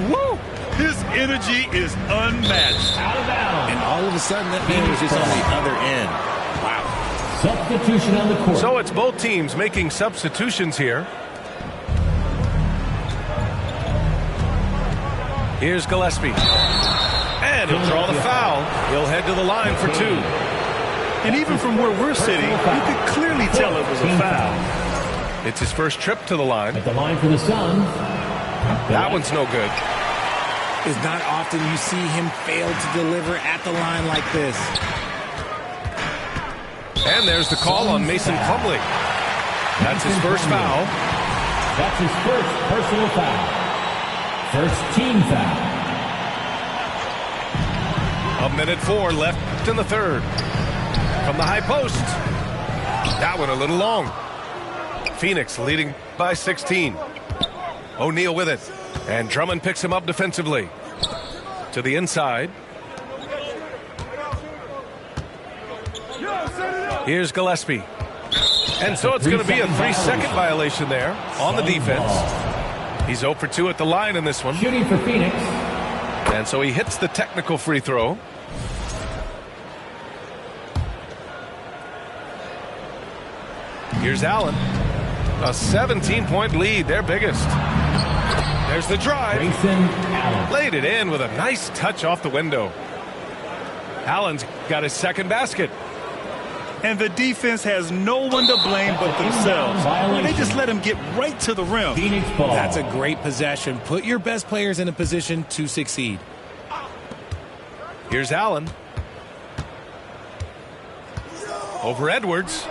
Woo! His energy is unmatched. Out of bounds. And all of a sudden, that man was just on the other end. Wow. Substitution on the court. So it's both teams making substitutions here. Here's Gillespie. And he'll draw the foul. He'll head to the line for 2. And even from where we're sitting, you could clearly tell it was a foul. It's his first trip to the line. At the line for the Suns. That one's no good. It's not often you see him fail to deliver at the line like this. And there's the call on Mason Plumlee. That's his first foul. That's his first personal foul. First team foul. 1:04 left in the third. From the high post. That one a little long. Phoenix leading by 16. O'Neal with it. And Drummond picks him up defensively. To the inside. Here's Gillespie. And so it's going to be a 3-second violation there on the defense. He's 0 for 2 at the line in this one. Shooting for Phoenix. And so he hits the technical free throw. Here's Allen. A 17-point lead, their biggest. There's the drive. Grayson Allen. Laid it in with a nice touch off the window. Allen's got his second basket. And the defense has no one to blame but themselves. They just let him get right to the rim. Phoenix ball. That's a great possession. Put your best players in a position to succeed. Here's Allen. Over Edwards.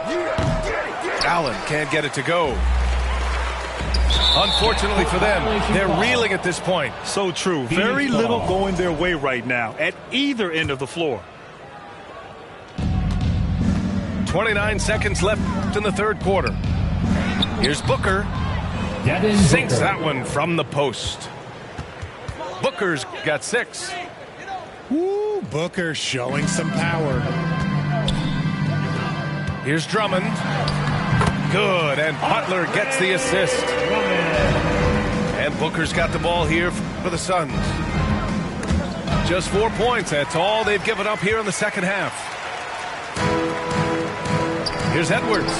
Allen can't get it to go. Unfortunately for them, they're reeling at this point. So true. Very little going their way right now at either end of the floor. 29 seconds left in the third quarter. Here's Booker. Devin Sinks Booker. that one from the post. Booker's got 6. Woo, Booker showing some power. Here's Drummond. Good, and Butler gets the assist. And Booker's got the ball here for the Suns. Just 4 points. That's all they've given up here in the second half. Here's Edwards.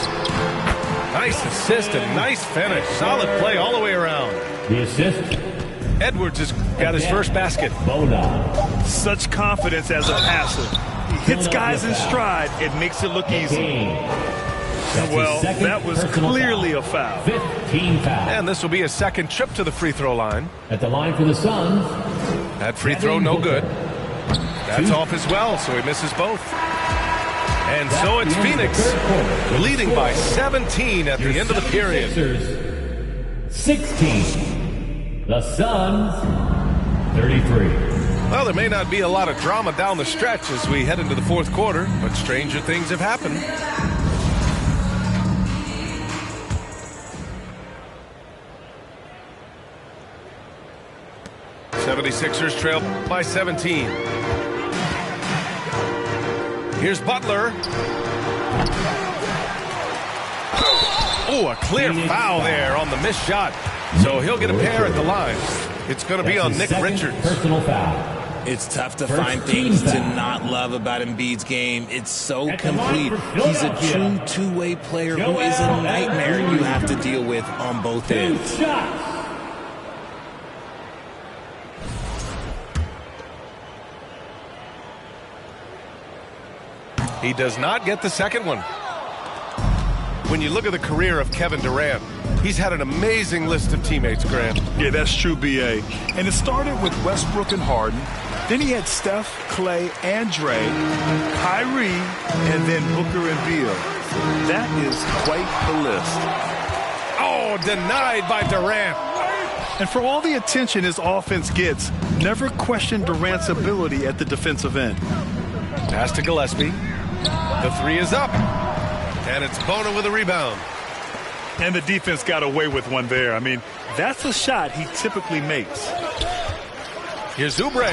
Nice assist and nice finish. Solid play all the way around. The assist. Edwards has got his first basket. Boda. Such confidence as a passer. He hits guys in stride. It makes it look easy. Well, that was clearly a foul. 15 foul. And this will be a second trip to the free throw line. At the line for the Suns. That free throw no good. That's off as well, so he misses both. And so it's Phoenix leading by 17 at the end of the period. 16. The Suns 33. Well, there may not be a lot of drama down the stretch as we head into the fourth quarter, but stranger things have happened. 76ers trail by 17. Here's Butler. Oh, a clear foul there on the missed shot. So he'll get a pair at the line. It's going to be on Nick Richards. Personal foul. It's tough to First find team things to foul. not love about Embiid's game. It's so At the line complete. for He's a true Philadelphia. two-way player who Joel is a nightmare Embiid. you have to deal with on both 2 ends. shots. He does not get the second one. When you look at the career of Kevin Durant, he's had an amazing list of teammates, Grant. Yeah, that's true, B.A. And it started with Westbrook and Harden. Then he had Steph, Clay, and Dre, Kyrie, and then Booker and Beal. That is quite the list. Oh, denied by Durant. And for all the attention his offense gets, never question Durant's ability at the defensive end. Pass to Gillespie. The three is up. And it's Bono with a rebound. And the defense got away with one there. I mean, that's a shot he typically makes. Here's Oubre.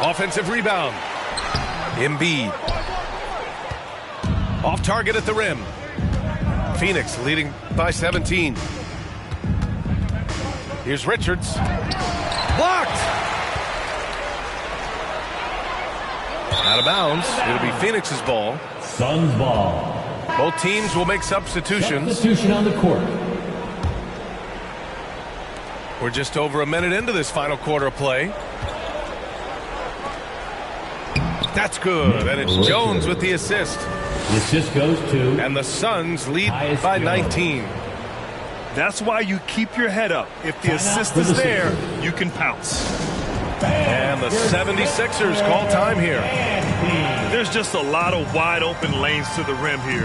Offensive rebound. Embiid. Off target at the rim. Phoenix leading by 17. Here's Richards. Blocked. Out of bounds. It'll be Phoenix's ball. Suns ball. Both teams will make substitutions. Substitution on the court. We're just over a minute into this final quarter of play. That's good, and it's Jones with the assist. The assist goes to. And the Suns lead Tyus by Jones. 19. That's why you keep your head up. If the Timeout assist for is the there, Sixers. you can pounce. And the 76ers call time here. There's just a lot of wide open lanes to the rim here.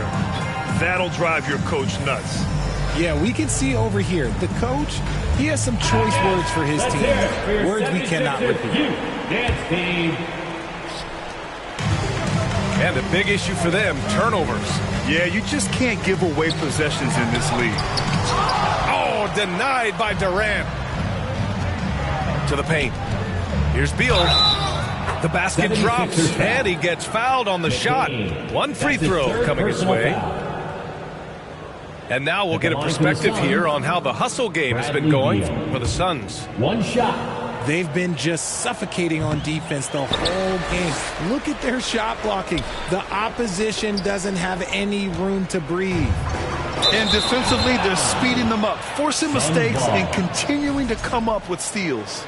That'll drive your coach nuts. Yeah, we can see over here, the coach, he has some choice words for his Let's team. hear it for your Words we 76ers. cannot repeat. You, dance team. And a big issue for them, turnovers. Yeah, you just can't give away possessions in this league. Oh, denied by Durant. To the paint. Here's Beal. The basket 76ers drops, foul. and he gets fouled on the shot. One free That's his throw third coming his personal way. foul. And now we'll At the get a line for the perspective Suns, here on how the hustle game has been Bradley going Beal. for the Suns. One shot. They've been just suffocating on defense the whole game. Look at their shot blocking. The opposition doesn't have any room to breathe. And defensively, they're speeding them up, forcing mistakes ball. and continuing to come up with steals.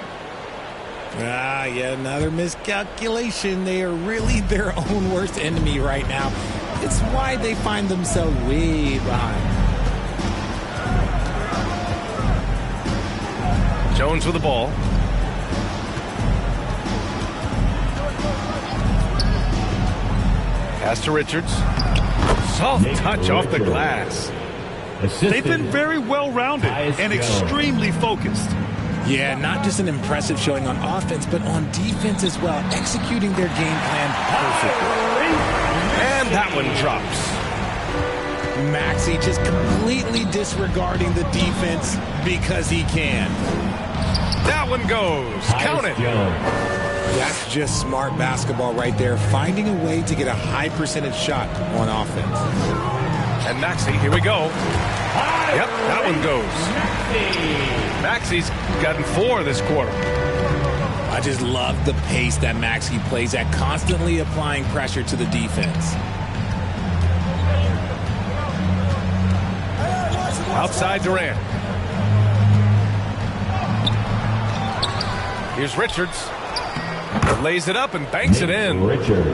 Yeah, another miscalculation. They are really their own worst enemy right now. It's why they find themselves way behind. Jones with the ball. Pass to Richards. Soft Nick touch off the Richards. glass. Assisted. They've been very well-rounded Tyus and Jones. extremely focused. Yeah, not just an impressive showing on offense, but on defense as well, executing their game plan perfectly. And that one drops. Maxey just completely disregarding the defense because he can. That one goes. Count it. Tyus Jones. That's just smart basketball right there, finding a way to get a high percentage shot on offense. And Maxey, here we go. Yep, that one goes. Maxey's gotten 4 this quarter. I just love the pace that Maxey plays at, constantly applying pressure to the defense. Outside Durant. Here's Richards. Lays it up and banks it in. Richards.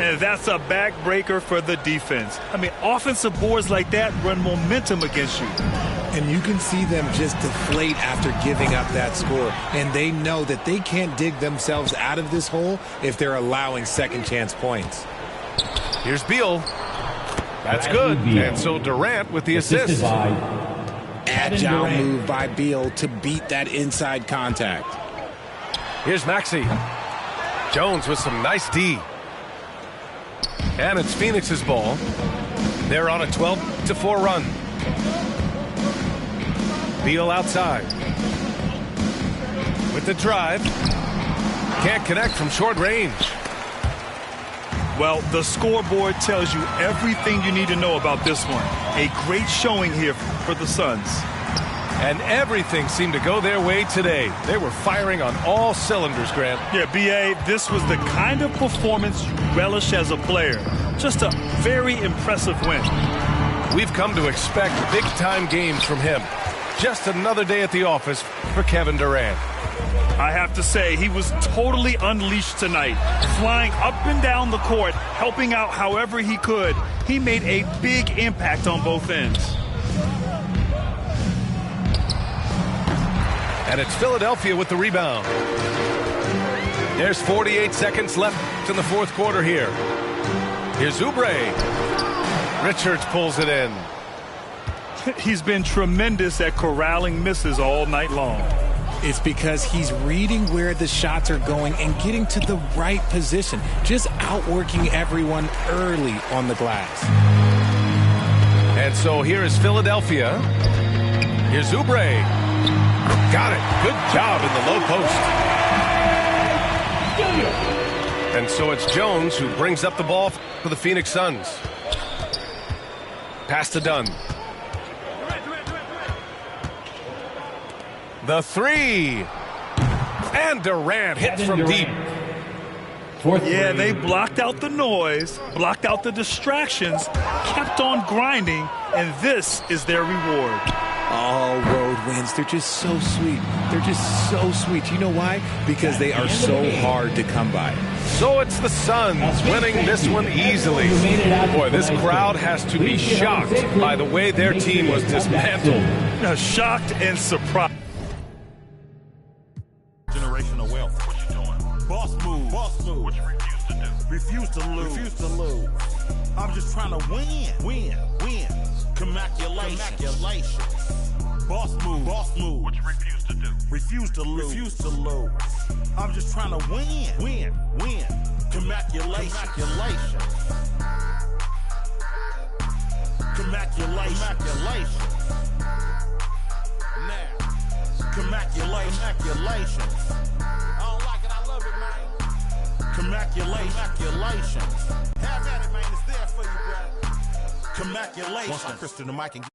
And that's a backbreaker for the defense. I mean, offensive boards like that run momentum against you. And you can see them just deflate after giving up that score. And they know that they can't dig themselves out of this hole if they're allowing second chance points. Here's Beal. That's Bradley good. Beal. And so Durant with the Assisted assist. by Agile Durant. move by Beal to beat that inside contact. Here's Maxey. Jones with some nice D. And it's Phoenix's ball. They're on a 12-4 run. Beal outside. With with the drive. Can't connect from short range. Well, the scoreboard tells you everything you need to know about this one. A great showing here for the Suns. And everything seemed to go their way today. They were firing on all cylinders, Grant. Yeah, B.A., this was the kind of performance you relish as a player. Just a very impressive win. We've come to expect big-time games from him. Just another day at the office for Kevin Durant. I have to say, he was totally unleashed tonight, flying up and down the court, helping out however he could. He made a big impact on both ends. And it's Philadelphia with the rebound. There's 48 seconds left in the fourth quarter here. Here's Oubre. Richards pulls it in. He's been tremendous at corralling misses all night long. It's because he's reading where the shots are going and getting to the right position, just outworking everyone early on the glass. And so here is Philadelphia. Here's Oubre. Got it. Good job in the low post. And so it's Jones who brings up the ball for the Phoenix Suns. Pass to Dunn. The three. And Durant hits from deep. Yeah, they blocked out the noise, blocked out the distractions, kept on grinding, and this is their reward. All road wins, they're just so sweet. They're just so sweet. You know why? Because they are so hard to come by. So it's the Suns winning this one easily. Boy, this crowd has to be shocked by the way their team was dismantled. Shocked and surprised. Generational wealth. What you doing? Boss move. Boss move. What you refuse to do? Refuse to lose. Refuse to lose. I'm just trying to win. Win. Win. Commaculation. Commaculation. Boss move. Boss move. What you refuse to do? Refuse to lose. Refuse to lose. I'm just trying to win. Win. Win. Commaculation. Commaculation. Commaculation. Commaculation. Now. Commaculation. Commaculation. I don't like it. I love it, man. Commaculation. Commaculation. Have at it, man. It's there for you, brother. Commaculation. Once I crystal the mic and